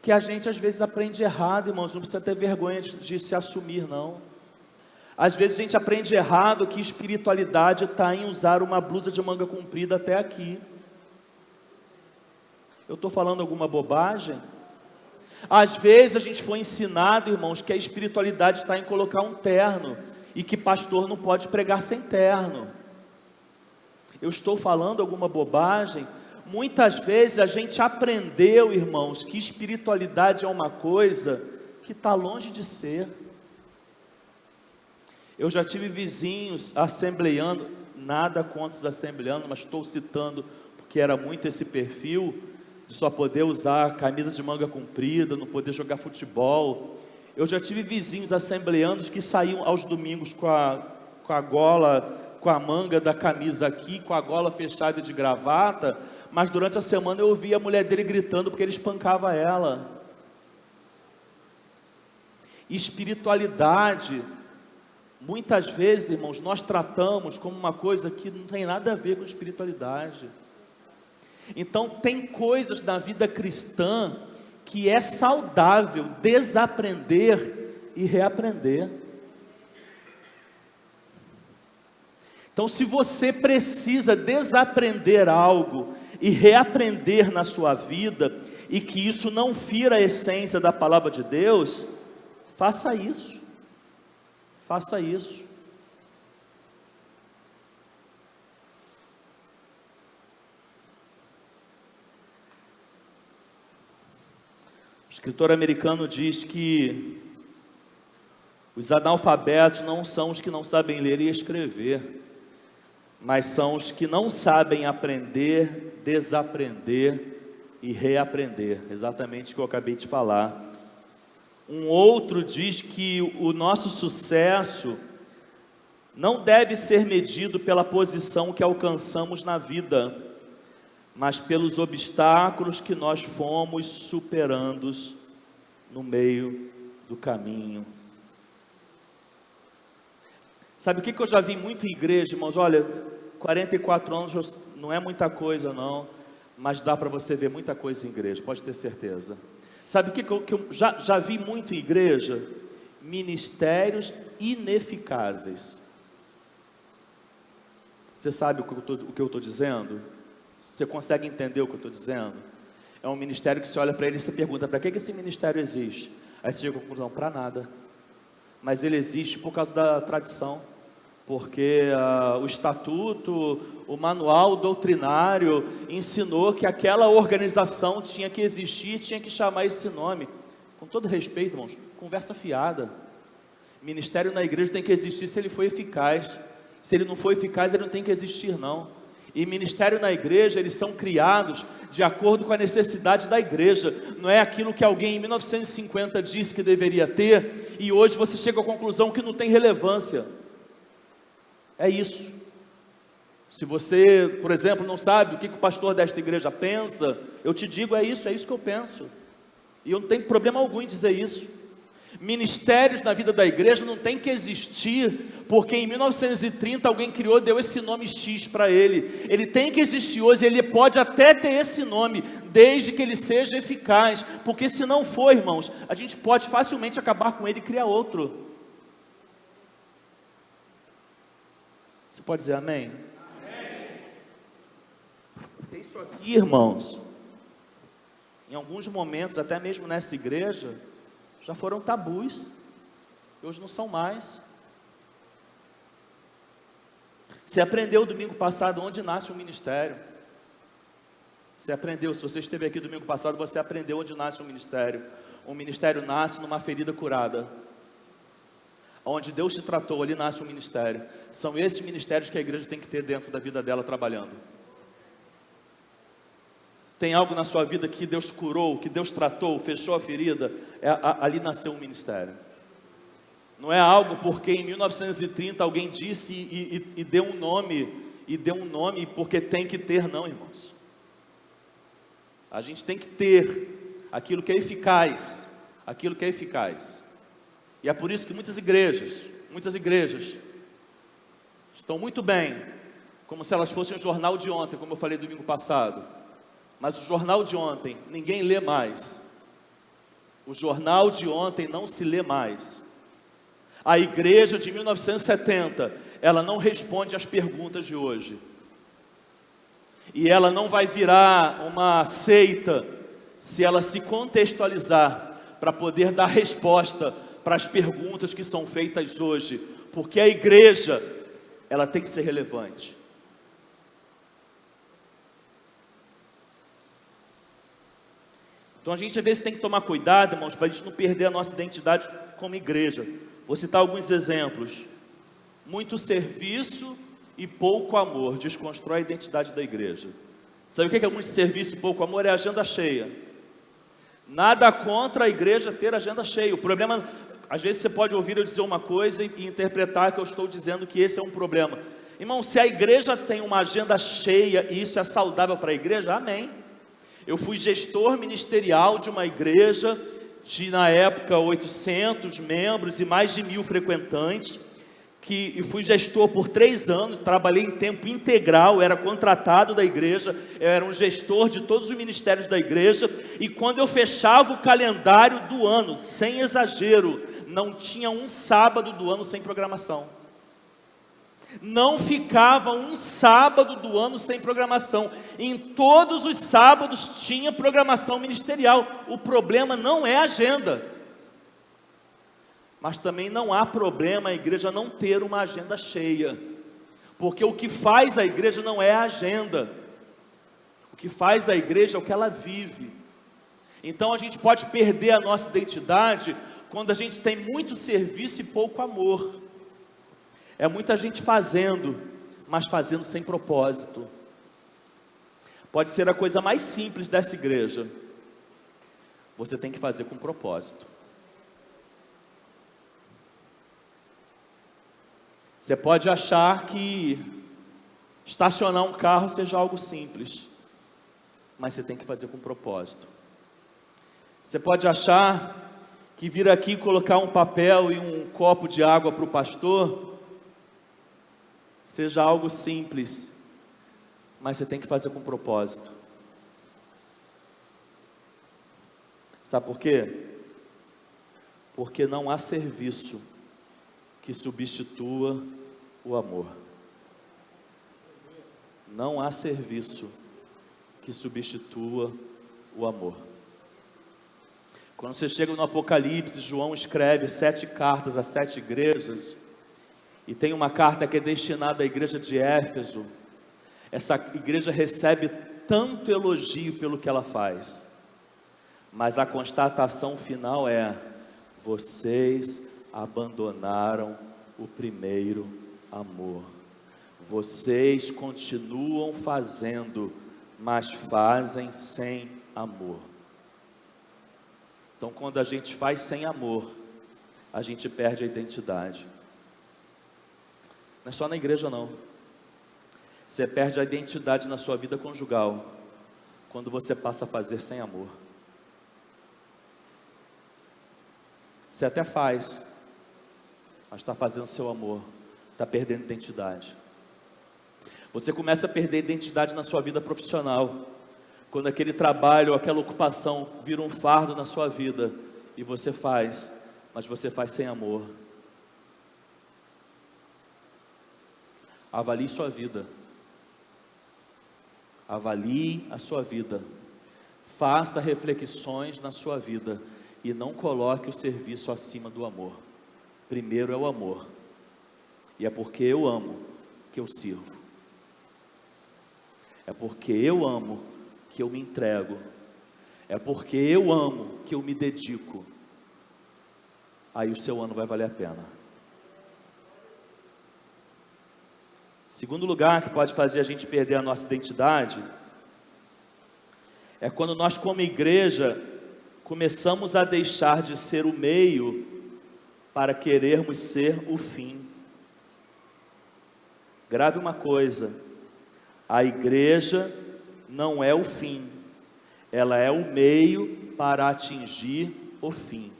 que a gente às vezes aprende errado, irmãos, não precisa ter vergonha de se assumir, não. Às vezes a gente aprende errado que espiritualidade está em usar uma blusa de manga comprida até aqui. Eu estou falando alguma bobagem? Às vezes a gente foi ensinado, irmãos, que a espiritualidade está em colocar um terno, e que pastor não pode pregar sem terno. Eu estou falando alguma bobagem? Muitas vezes a gente aprendeu, irmãos, que espiritualidade é uma coisa que está longe de ser. Eu já tive vizinhos assembleando, nada contra os assembleanos, mas estou citando porque era muito esse perfil, de só poder usar camisa de manga comprida, não poder jogar futebol. Eu já tive vizinhos assembleanos que saíam aos domingos com a gola, com a manga da camisa aqui, com a gola fechada de gravata, mas durante a semana eu ouvia a mulher dele gritando porque ele espancava ela. Espiritualidade, muitas vezes, irmãos, nós tratamos como uma coisa que não tem nada a ver com espiritualidade. Então tem coisas na vida cristã que é saudável desaprender e reaprender. Então, se você precisa desaprender algo e reaprender na sua vida, e que isso não fira a essência da palavra de Deus, faça isso. Faça isso. O escritor americano diz que os analfabetos não são os que não sabem ler e escrever, mas são os que não sabem aprender, desaprender e reaprender. Exatamente o que eu acabei de falar. Um outro diz que o nosso sucesso não deve ser medido pela posição que alcançamos na vida, mas pelos obstáculos que nós fomos superando no meio do caminho. Sabe o que eu já vi muito em igreja, irmãos? Olha, 44 anos não é muita coisa não, mas dá para você ver muita coisa em igreja, pode ter certeza. Sabe o que eu já vi muito em igreja? Ministérios ineficazes. Você sabe o que eu estou dizendo? Você consegue entender o que eu estou dizendo? É um ministério que você olha para ele e você pergunta, para que esse ministério existe? Aí você chega à conclusão, para nada. Mas ele existe por causa da tradição, porque o estatuto, o manual doutrinário ensinou que aquela organização tinha que existir, tinha que chamar esse nome. Com todo respeito, irmãos, conversa fiada. Ministério na igreja tem que existir se ele for eficaz. Se ele não for eficaz, ele não tem que existir não. E ministério na igreja, eles são criados de acordo com a necessidade da igreja. Não é aquilo que alguém em 1950 disse que deveria ter, e hoje você chega à conclusão que não tem relevância. É isso. Se você, por exemplo, não sabe o que o pastor desta igreja pensa, eu te digo, é isso que eu penso. E eu não tenho problema algum em dizer isso. Ministérios na vida da igreja não tem que existir porque em 1930 alguém criou, deu esse nome X para ele. Ele tem que existir hoje, ele pode até ter esse nome, desde que ele seja eficaz, porque se não for, irmãos, a gente pode facilmente acabar com ele e criar outro. Você pode dizer amém? Amém. Tem isso aqui, irmãos, em alguns momentos, até mesmo nessa igreja, já foram tabus, hoje não são mais. Você aprendeu domingo passado onde nasce um ministério. Você aprendeu, se você esteve aqui domingo passado, você aprendeu onde nasce um ministério. Um ministério nasce numa ferida curada. Onde Deus te tratou, ali nasce um ministério. São esses ministérios que a igreja tem que ter dentro da vida dela trabalhando. Tem algo na sua vida que Deus curou, que Deus tratou, fechou a ferida, ali nasceu um ministério. Não é algo porque em 1930 alguém disse e deu um nome, porque tem que ter, não, irmãos. A gente tem que ter aquilo que é eficaz, E é por isso que muitas igrejas estão muito bem, como se elas fossem o jornal de ontem, como eu falei domingo passado. Mas o jornal de ontem, ninguém lê mais. O jornal de ontem não se lê mais. A igreja de 1970, ela não responde às perguntas de hoje. E ela não vai virar uma seita se ela se contextualizar para poder dar resposta para as perguntas que são feitas hoje. Porque a igreja, ela tem que ser relevante. Então a gente às vezes tem que tomar cuidado, irmãos, para a gente não perder a nossa identidade como igreja. Vou citar alguns exemplos. Muito serviço e pouco amor desconstrói a identidade da igreja. Sabe o que é muito serviço e pouco amor? É agenda cheia. Nada contra a igreja ter agenda cheia. O problema às vezes você pode ouvir eu dizer uma coisa e interpretar que eu estou dizendo que esse é um problema. Irmão, se a igreja tem uma agenda cheia e isso é saudável para a igreja, amém. Eu fui gestor ministerial de uma igreja de, na época, 800 membros e mais de 1.000 frequentantes, e fui gestor por 3 anos, trabalhei em tempo integral, era contratado da igreja, eu era um gestor de todos os ministérios da igreja, e quando eu fechava o calendário do ano, sem exagero, não tinha um sábado do ano sem programação. Não ficava um sábado do ano sem programação. Em todos os sábados tinha programação ministerial. O problema não é a agenda, mas também não há problema a igreja não ter uma agenda cheia, porque o que faz a igreja não é a agenda, o que faz a igreja é o que ela vive. Então a gente pode perder a nossa identidade quando a gente tem muito serviço e pouco amor. É muita gente fazendo, mas fazendo sem propósito. Pode ser a coisa mais simples dessa igreja. Você tem que fazer com propósito. Você pode achar que estacionar um carro seja algo simples, mas você tem que fazer com propósito. Você pode achar que vir aqui colocar um papel e um copo de água para o pastor seja algo simples, mas você tem que fazer com propósito. Sabe por quê? Porque não há serviço que substitua o amor. Não há serviço que substitua o amor. Quando você chega no Apocalipse, João escreve 7 cartas a 7 igrejas, e tem uma carta que é destinada à igreja de Éfeso. Essa igreja recebe tanto elogio pelo que ela faz, mas a constatação final é: vocês abandonaram o primeiro amor. Vocês continuam fazendo, mas fazem sem amor. Então, quando a gente faz sem amor, a gente perde a identidade. Não é só na igreja não. Você perde a identidade na sua vida conjugal quando você passa a fazer sem amor. Você até faz, mas está fazendo seu amor, está perdendo identidade. Você começa a perder identidade na sua vida profissional quando aquele trabalho, aquela ocupação vira um fardo na sua vida, e você faz, mas você faz sem amor. Avalie sua vida. Avalie a sua vida. Faça reflexões na sua vida e não coloque o serviço acima do amor. Primeiro é o amor. E é porque eu amo que eu sirvo. É porque eu amo que eu me entrego. É porque eu amo que eu me dedico. Aí o seu ano vai valer a pena. Segundo lugar que pode fazer a gente perder a nossa identidade é quando nós, como igreja, começamos a deixar de ser o meio para querermos ser o fim. Grave uma coisa: a igreja não é o fim, ela é o meio para atingir o fim.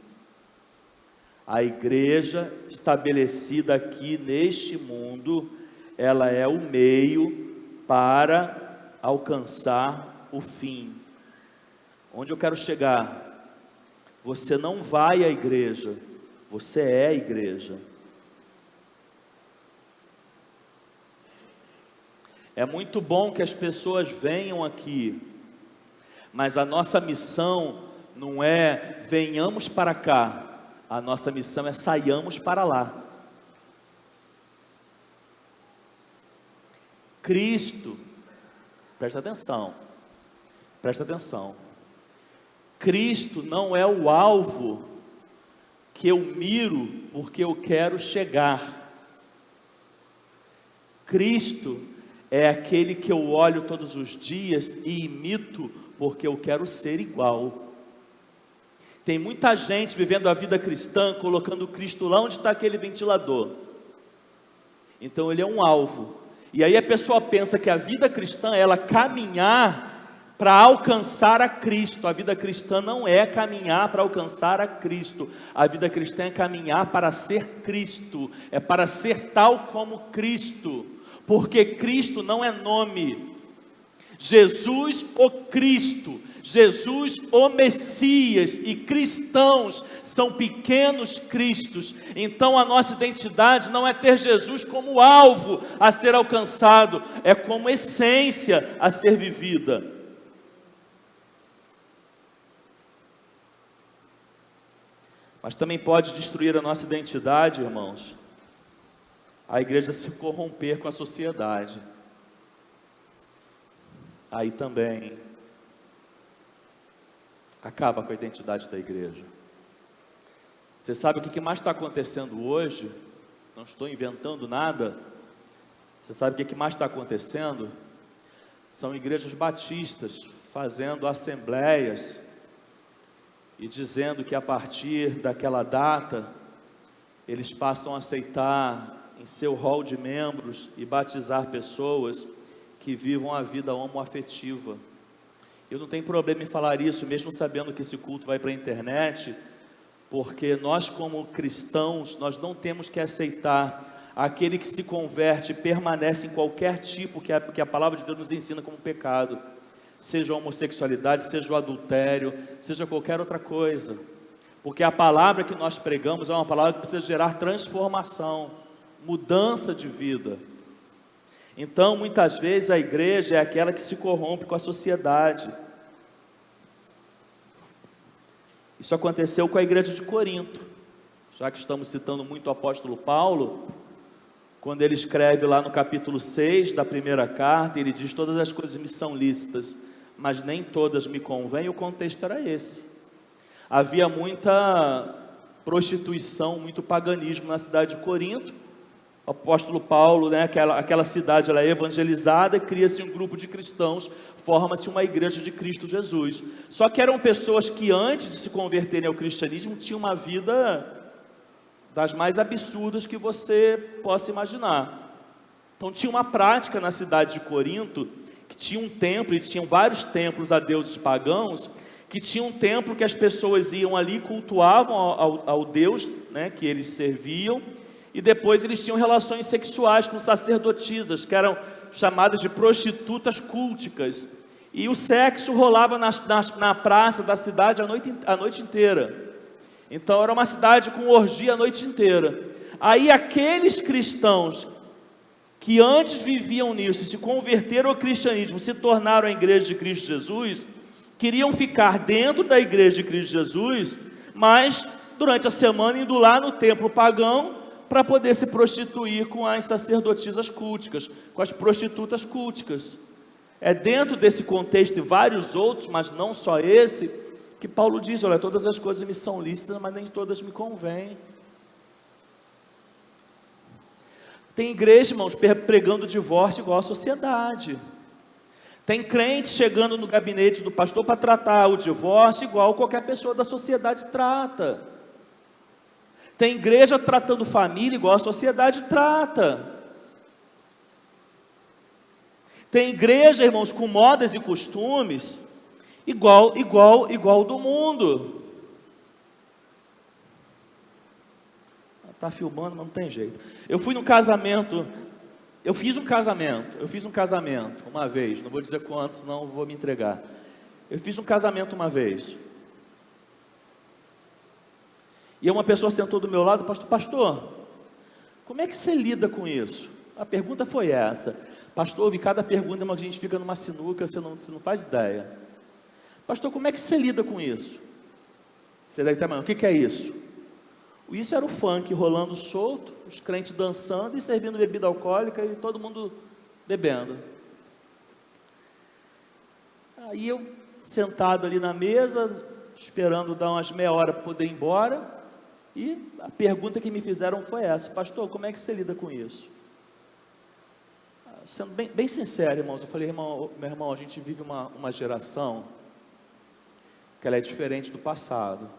A igreja estabelecida aqui neste mundo, ela é o meio para alcançar o fim. Onde eu quero chegar? Você não vai à igreja, você é a igreja. É muito bom que as pessoas venham aqui, mas a nossa missão não é venhamos para cá, a nossa missão é saiamos para lá. Cristo, presta atenção, Cristo não é o alvo que eu miro porque eu quero chegar. Cristo é aquele que eu olho todos os dias e imito porque eu quero ser igual. Tem muita gente vivendo a vida cristã, colocando Cristo lá onde está aquele ventilador. Então ele é um alvo. E aí a pessoa pensa que a vida cristã é ela caminhar para alcançar a Cristo. A vida cristã não é caminhar para alcançar a Cristo. A vida cristã é caminhar para ser Cristo. É para ser tal como Cristo. Porque Cristo não é nome. Jesus o Cristo, Jesus o Messias e cristãos são pequenos cristos. Então a nossa identidade não é ter Jesus como alvo a ser alcançado, é como essência a ser vivida. Mas também pode destruir a nossa identidade, irmãos, a igreja se corromper com a sociedade. Aí também acaba com a identidade da igreja. Você sabe o que mais está acontecendo hoje? Não estou inventando nada. Você sabe o que mais está acontecendo? São igrejas batistas fazendo assembleias e dizendo que a partir daquela data eles passam a aceitar em seu rol de membros e batizar pessoas que vivam a vida homoafetiva. Eu não tenho problema em falar isso, mesmo sabendo que esse culto vai para a internet, porque nós como cristãos, nós não temos que aceitar aquele que se converte e permanece em qualquer tipo que a palavra de Deus nos ensina como pecado, seja a homossexualidade, seja o adultério, seja qualquer outra coisa, porque a palavra que nós pregamos é uma palavra que precisa gerar transformação, mudança de vida. Então, muitas vezes a igreja é aquela que se corrompe com a sociedade. Isso aconteceu com a igreja de Corinto. Já que estamos citando muito o apóstolo Paulo, quando ele escreve lá no capítulo 6 da primeira carta, ele diz: todas as coisas me são lícitas, mas nem todas me convêm. O contexto era esse. Havia muita prostituição, muito paganismo na cidade de Corinto. O apóstolo Paulo, aquela cidade ela é evangelizada, cria-se um grupo de cristãos, forma-se uma igreja de Cristo Jesus. Só que eram pessoas que antes de se converterem ao cristianismo tinham uma vida das mais absurdas que você possa imaginar. Então tinha uma prática na cidade de Corinto, que tinha um templo, e tinham vários templos a deuses pagãos, que tinha um templo que as pessoas iam ali, cultuavam ao Deus, que eles serviam, e depois eles tinham relações sexuais com sacerdotisas, que eram chamadas de prostitutas culticas, e o sexo rolava na praça da cidade a noite inteira. Então era uma cidade com orgia a noite inteira. Aí aqueles cristãos que antes viviam nisso, se converteram ao cristianismo, se tornaram a igreja de Cristo Jesus, queriam ficar dentro da igreja de Cristo Jesus, mas durante a semana indo lá no templo pagão, para poder se prostituir com as sacerdotisas culticas, com as prostitutas culticas. É dentro desse contexto e vários outros, mas não só esse, que Paulo diz: olha, todas as coisas me são lícitas, mas nem todas me convêm. Tem igreja, irmãos, pregando divórcio igual à sociedade. Tem crente chegando no gabinete do pastor para tratar o divórcio igual qualquer pessoa da sociedade trata. Tem igreja tratando família igual a sociedade trata. Tem igreja, irmãos, com modas e costumes igual do mundo. Está filmando, mas não tem jeito. Eu fiz um casamento uma vez, não vou dizer quanto, senão vou me entregar. Eu fiz um casamento uma vez. E uma pessoa sentou do meu lado: pastor, como é que você lida com isso? A pergunta foi essa. Pastor, ouvi cada pergunta, mas a gente fica numa sinuca, você não faz ideia. Pastor, como é que você lida com isso? Você deve estar falando: o que é isso? Isso era o funk rolando solto, os crentes dançando e servindo bebida alcoólica e todo mundo bebendo. Aí eu, sentado ali na mesa, esperando dar umas meia hora para poder ir embora, e a pergunta que me fizeram foi essa: pastor, como é que você lida com isso? Sendo bem sincero, irmãos, eu falei: meu irmão, a gente vive uma geração que ela é diferente do passado.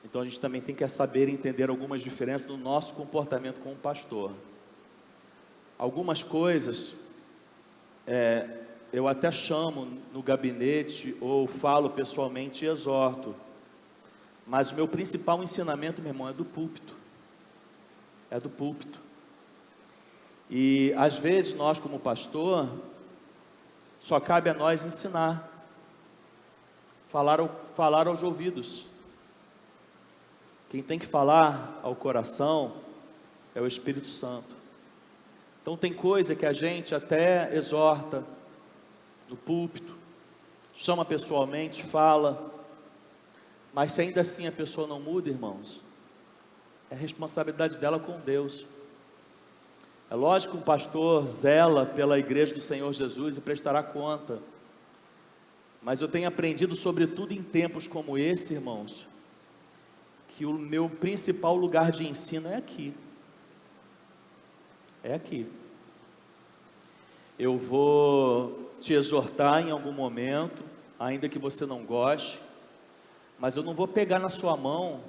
Então a gente também tem que saber entender algumas diferenças do nosso comportamento como pastor. Algumas coisas eu até chamo no gabinete ou falo pessoalmente e exorto, mas o meu principal ensinamento, meu irmão, é do púlpito. É do púlpito. E às vezes nós como pastor, só cabe a nós ensinar, falar aos ouvidos. Quem tem que falar ao coração é o Espírito Santo. Então tem coisa que a gente até exorta no púlpito, chama pessoalmente, fala, mas se ainda assim a pessoa não muda, irmãos, é responsabilidade dela com Deus. É lógico que um pastor zela pela igreja do Senhor Jesus e prestará conta, mas eu tenho aprendido, sobretudo em tempos como esse, irmãos, que o meu principal lugar de ensino é aqui. É aqui. Eu vou te exortar em algum momento, ainda que você não goste, mas eu não vou pegar na sua mão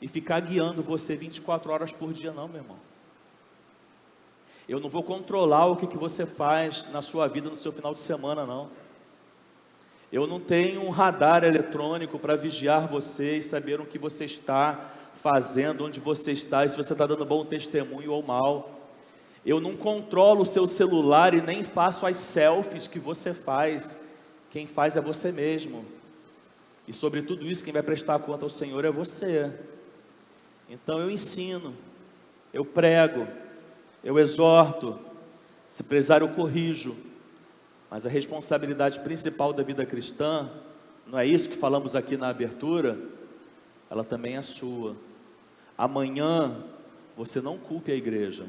e ficar guiando você 24 horas por dia não, meu irmão. Eu não vou controlar o que você faz na sua vida no seu final de semana, não. Eu não tenho um radar eletrônico para vigiar você e saber o que você está fazendo, onde você está, e se você está dando bom testemunho ou mal. Eu não controlo o seu celular e nem faço as selfies que você faz. Quem faz é você mesmo. E sobre tudo isso, quem vai prestar conta ao Senhor é você. Então eu ensino, eu prego, eu exorto, se precisar eu corrijo, mas a responsabilidade principal da vida cristã, não é isso que falamos aqui na abertura, ela também é sua. Amanhã você não culpe a igreja,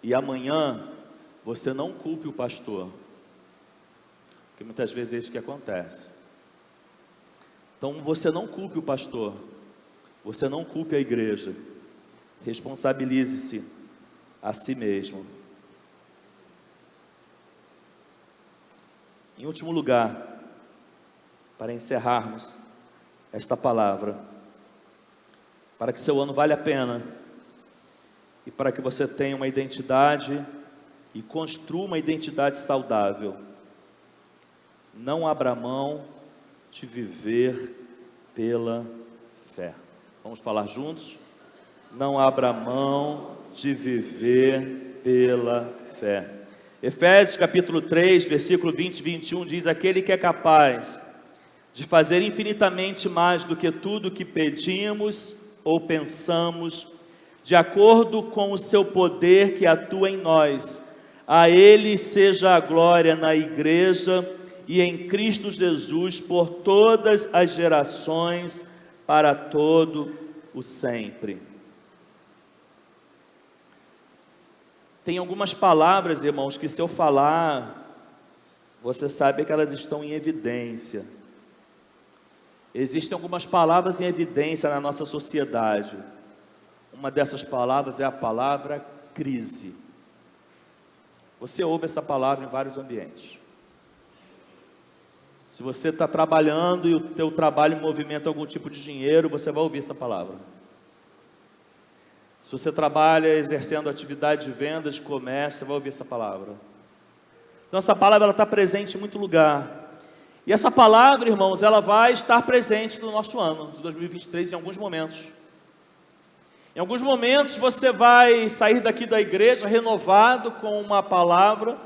e amanhã você não culpe o pastor, porque muitas vezes é isso que acontece. Então você não culpe o pastor, você não culpe a igreja, responsabilize-se a si mesmo. Em último lugar, para encerrarmos esta palavra, para que seu ano valha a pena, e para que você tenha uma identidade e construa uma identidade saudável, não abra mão de viver pela fé. Vamos falar juntos? Não abra mão de viver pela fé. Efésios capítulo 3, versículo 20 e 21 diz: aquele que é capaz de fazer infinitamente mais do que tudo que pedimos ou pensamos, de acordo com o seu poder que atua em nós, a Ele seja a glória na igreja e em Cristo Jesus por todas as gerações, para todo o sempre. Tem algumas palavras, irmãos, que se eu falar, você sabe que elas estão em evidência. Existem algumas palavras em evidência na nossa sociedade. Uma dessas palavras é a palavra crise. Você ouve essa palavra em vários ambientes. Se você está trabalhando e o teu trabalho movimenta algum tipo de dinheiro, você vai ouvir essa palavra. Se você trabalha exercendo atividade de vendas, de comércio, você vai ouvir essa palavra. Então essa palavra está presente em muito lugar. E essa palavra, irmãos, ela vai estar presente no nosso ano de 2023 em alguns momentos. Em alguns momentos você vai sair daqui da igreja renovado com uma palavra,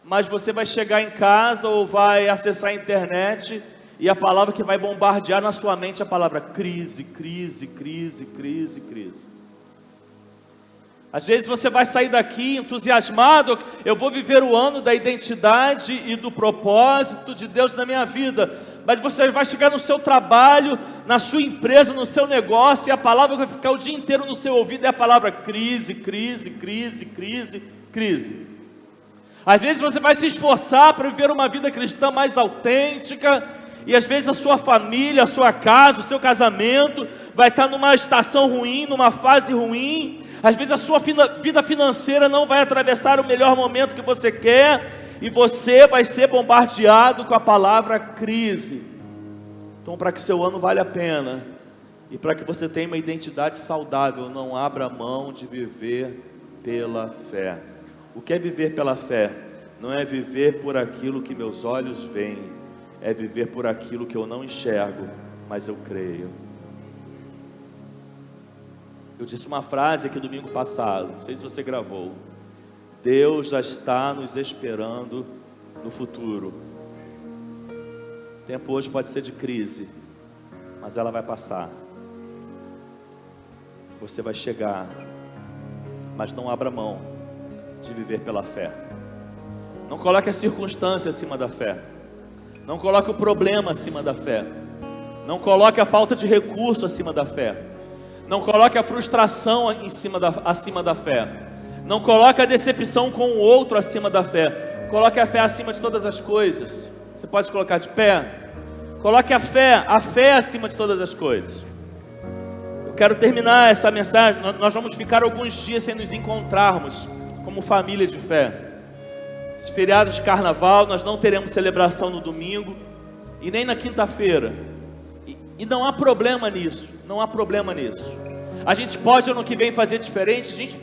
mas você vai chegar em casa ou vai acessar a internet e a palavra que vai bombardear na sua mente é a palavra crise, crise, crise, crise, crise. Às vezes você vai sair daqui entusiasmado, eu vou viver o ano da identidade e do propósito de Deus na minha vida, mas você vai chegar no seu trabalho, na sua empresa, no seu negócio, e a palavra vai ficar o dia inteiro no seu ouvido, é a palavra crise, crise, crise, crise, crise. Às vezes você vai se esforçar para viver uma vida cristã mais autêntica, e às vezes a sua família, a sua casa, o seu casamento vai estar numa estação ruim, numa fase ruim. Às vezes a sua vida financeira não vai atravessar o melhor momento que você quer, e você vai ser bombardeado com a palavra crise. Então, para que seu ano valha a pena e para que você tenha uma identidade saudável, não abra mão de viver pela fé. O que é viver pela fé? Não é viver por aquilo que meus olhos veem, é viver por aquilo que eu não enxergo, mas eu creio. Eu disse uma frase aqui domingo passado, não sei se você gravou. Deus já está nos esperando no futuro. O tempo hoje pode ser de crise, mas ela vai passar. Você vai chegar, mas não abra mão de viver pela fé. Não coloque a circunstância acima da fé. Não coloque o problema acima da fé. Não coloque a falta de recurso acima da fé. Não coloque a frustração acima da fé. Não coloque a decepção com o outro acima da fé. Coloque a fé acima de todas as coisas. Você pode se colocar de pé? Coloque a fé acima de todas as coisas. Eu quero terminar essa mensagem. Nós vamos ficar alguns dias sem nos encontrarmos como família de fé. Os feriados de carnaval, nós não teremos celebração no domingo e nem na quinta-feira. E não há problema nisso, não há problema nisso. A gente pode ano que vem fazer diferente? A gente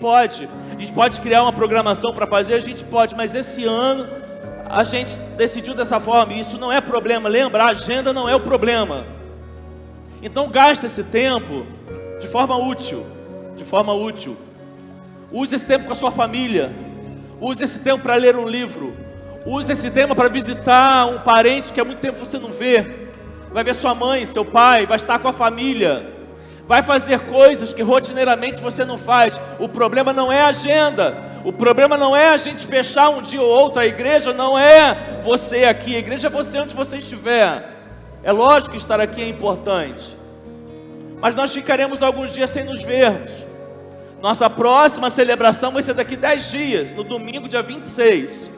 pode criar uma programação para fazer, a gente pode, mas esse ano a gente decidiu dessa forma, e isso não é problema. Lembra, a agenda não é o problema. Então gasta esse tempo de forma útil, Use esse tempo com a sua família, use esse tempo para ler um livro, use esse tempo para visitar um parente que há muito tempo você não vê. Vai ver sua mãe, seu pai, vai estar com a família, vai fazer coisas que rotineiramente você não faz. O problema não é a agenda, o problema não é a gente fechar um dia ou outro. A igreja não é você aqui, a igreja é você onde você estiver. É lógico que estar aqui é importante, mas nós ficaremos alguns dias sem nos vermos. Nossa próxima celebração vai ser daqui 10 dias, no domingo dia 26,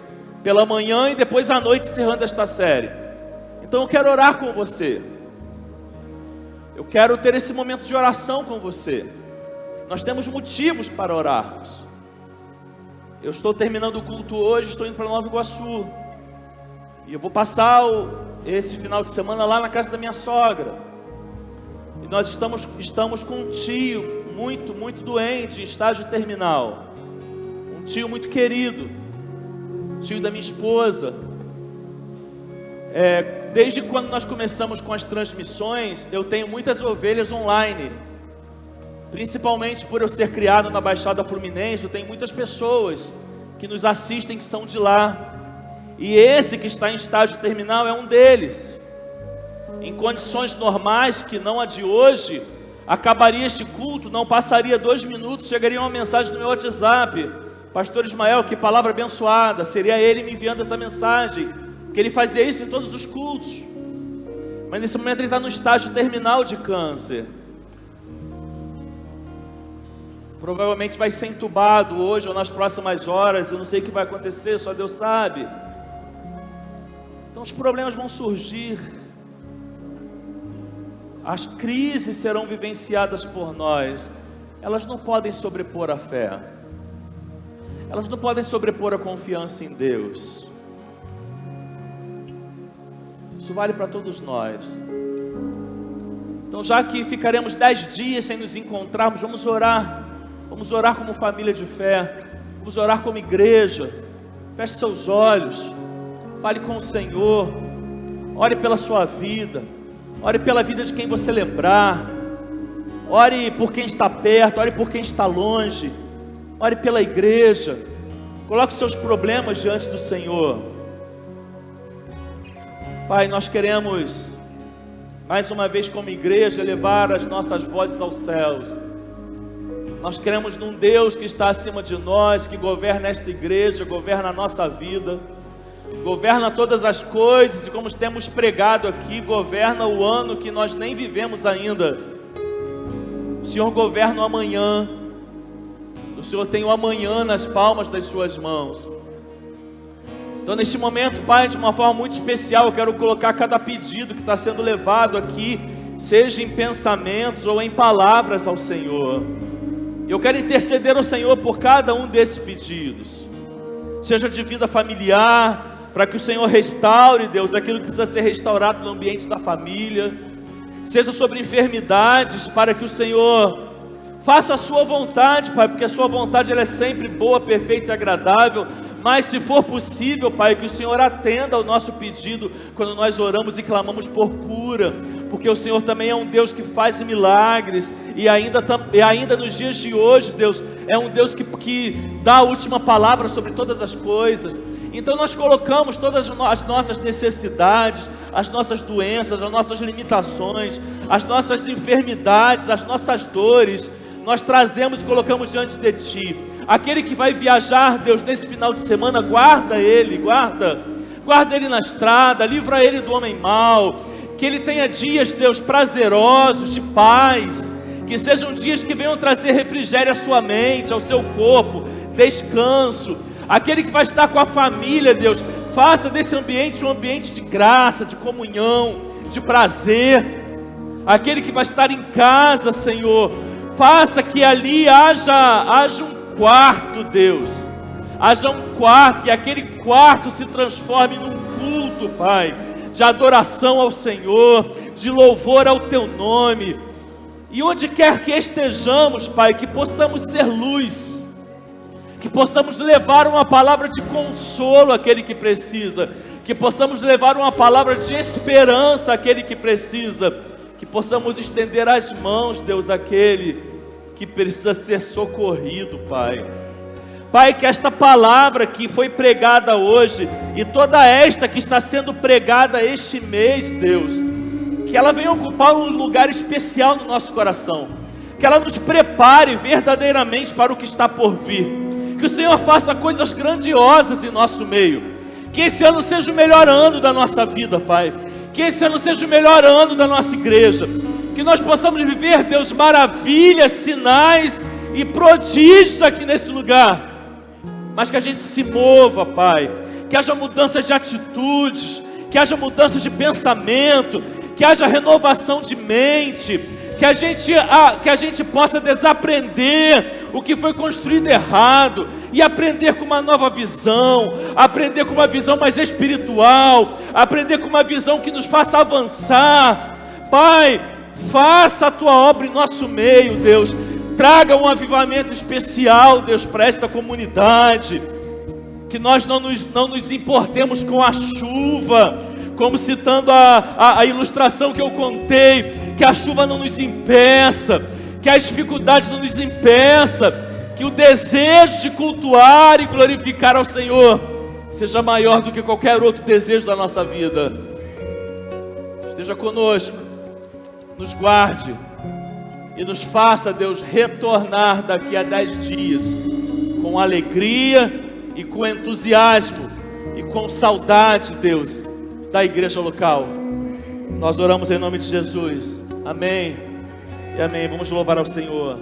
pela manhã e depois à noite, encerrando esta série. Então eu quero orar com você. Eu quero ter esse momento de oração com você. Nós temos motivos para orarmos. Eu estou terminando o culto hoje, estou indo para Nova Iguaçu. E eu vou passar esse final de semana lá na casa da minha sogra. E nós estamos com um tio muito doente, em estágio terminal. Um tio muito querido, tio da minha esposa. Desde quando nós começamos com as transmissões, eu tenho muitas ovelhas online. Principalmente por eu ser criado na Baixada Fluminense, eu tenho muitas pessoas que nos assistem que são de lá. E esse que está em estágio terminal é um deles. Em condições normais, que não a de hoje, acabaria este culto, não passaria 2 minutos, chegaria uma mensagem no meu WhatsApp: Pastor Ismael, que palavra abençoada. Seria ele me enviando essa mensagem, porque ele fazia isso em todos os cultos. Mas nesse momento ele está no estágio terminal de câncer. Provavelmente vai ser entubado hoje ou nas próximas horas. Eu não sei o que vai acontecer, só Deus sabe. Então os problemas vão surgir. As crises serão vivenciadas por nós. Elas não podem sobrepor a fé. Elas não podem sobrepor a confiança em Deus. Isso vale para todos nós. Então, já que ficaremos 10 dias sem nos encontrarmos, vamos orar. Vamos orar como família de fé. Vamos orar como igreja. Feche seus olhos. Fale com o Senhor. Ore pela sua vida. Ore pela vida de quem você lembrar. Ore por quem está perto. Ore por quem está longe. Ore pela igreja. Coloque os seus problemas diante do Senhor. Pai, nós queremos, mais uma vez como igreja, levar as nossas vozes aos céus. Nós queremos num Deus que está acima de nós, que governa esta igreja, governa a nossa vida, governa todas as coisas, e como temos pregado aqui, governa o ano que nós nem vivemos ainda. O Senhor governa o amanhã. O Senhor tem o amanhã nas palmas das suas mãos. Então neste momento, Pai, de uma forma muito especial, eu quero colocar cada pedido que está sendo levado aqui, seja em pensamentos ou em palavras ao Senhor. Eu quero interceder ao Senhor por cada um desses pedidos, seja de vida familiar, para que o Senhor restaure, Deus, aquilo que precisa ser restaurado no ambiente da família, seja sobre enfermidades, para que o Senhor faça a sua vontade, Pai, porque a sua vontade ela é sempre boa, perfeita e agradável. Mas se for possível, Pai, que o Senhor atenda ao nosso pedido quando nós oramos e clamamos por cura, porque o Senhor também é um Deus que faz milagres, e ainda nos dias de hoje, Deus, é um Deus que dá a última palavra sobre todas as coisas. Então nós colocamos todas as nossas necessidades, as nossas doenças, as nossas limitações, as nossas enfermidades, as nossas dores, nós trazemos e colocamos diante de Ti. Aquele que vai viajar, Deus, nesse final de semana, guarda ele na estrada, livra ele do homem mau, que ele tenha dias, Deus, prazerosos, de paz, que sejam dias que venham trazer refrigério à sua mente, ao seu corpo, descanso. Aquele que vai estar com a família, Deus, faça desse ambiente um ambiente de graça, de comunhão, de prazer. Aquele que vai estar em casa, Senhor, faça que ali haja um quarto, Deus, haja um quarto, e aquele quarto se transforme num culto, Pai, de adoração ao Senhor, de louvor ao Teu nome. E onde quer que estejamos, Pai, que possamos ser luz, que possamos levar uma palavra de consolo àquele que precisa, que possamos levar uma palavra de esperança àquele que precisa, que possamos estender as mãos, Deus, àquele que precisa ser socorrido, Pai. Pai, que esta palavra que foi pregada hoje, e toda esta que está sendo pregada este mês, Deus, que ela venha ocupar um lugar especial no nosso coração, que ela nos prepare verdadeiramente para o que está por vir, que o Senhor faça coisas grandiosas em nosso meio, que esse ano seja o melhor ano da nossa vida, Pai, que esse ano seja o melhor ano da nossa igreja, que nós possamos viver, Deus, maravilhas, sinais e prodígios aqui nesse lugar, mas que a gente se mova, Pai, que haja mudanças de atitudes, que haja mudanças de pensamento, que haja renovação de mente, que a gente possa desaprender o que foi construído errado e aprender com uma nova visão, aprender com uma visão mais espiritual, aprender com uma visão que nos faça avançar. Pai, faça a Tua obra em nosso meio, Deus, traga um avivamento especial, Deus, para esta comunidade, que nós não nos importemos com a chuva, como citando a ilustração que eu contei, que a chuva não nos impeça, que as dificuldades não nos impeça, que o desejo de cultuar e glorificar ao Senhor seja maior do que qualquer outro desejo da nossa vida. Esteja conosco, nos guarde e nos faça, Deus, retornar daqui a 10 dias com alegria e com entusiasmo e com saudade, Deus, da igreja local. Nós oramos em nome de Jesus. Amém e amém. Vamos louvar ao Senhor.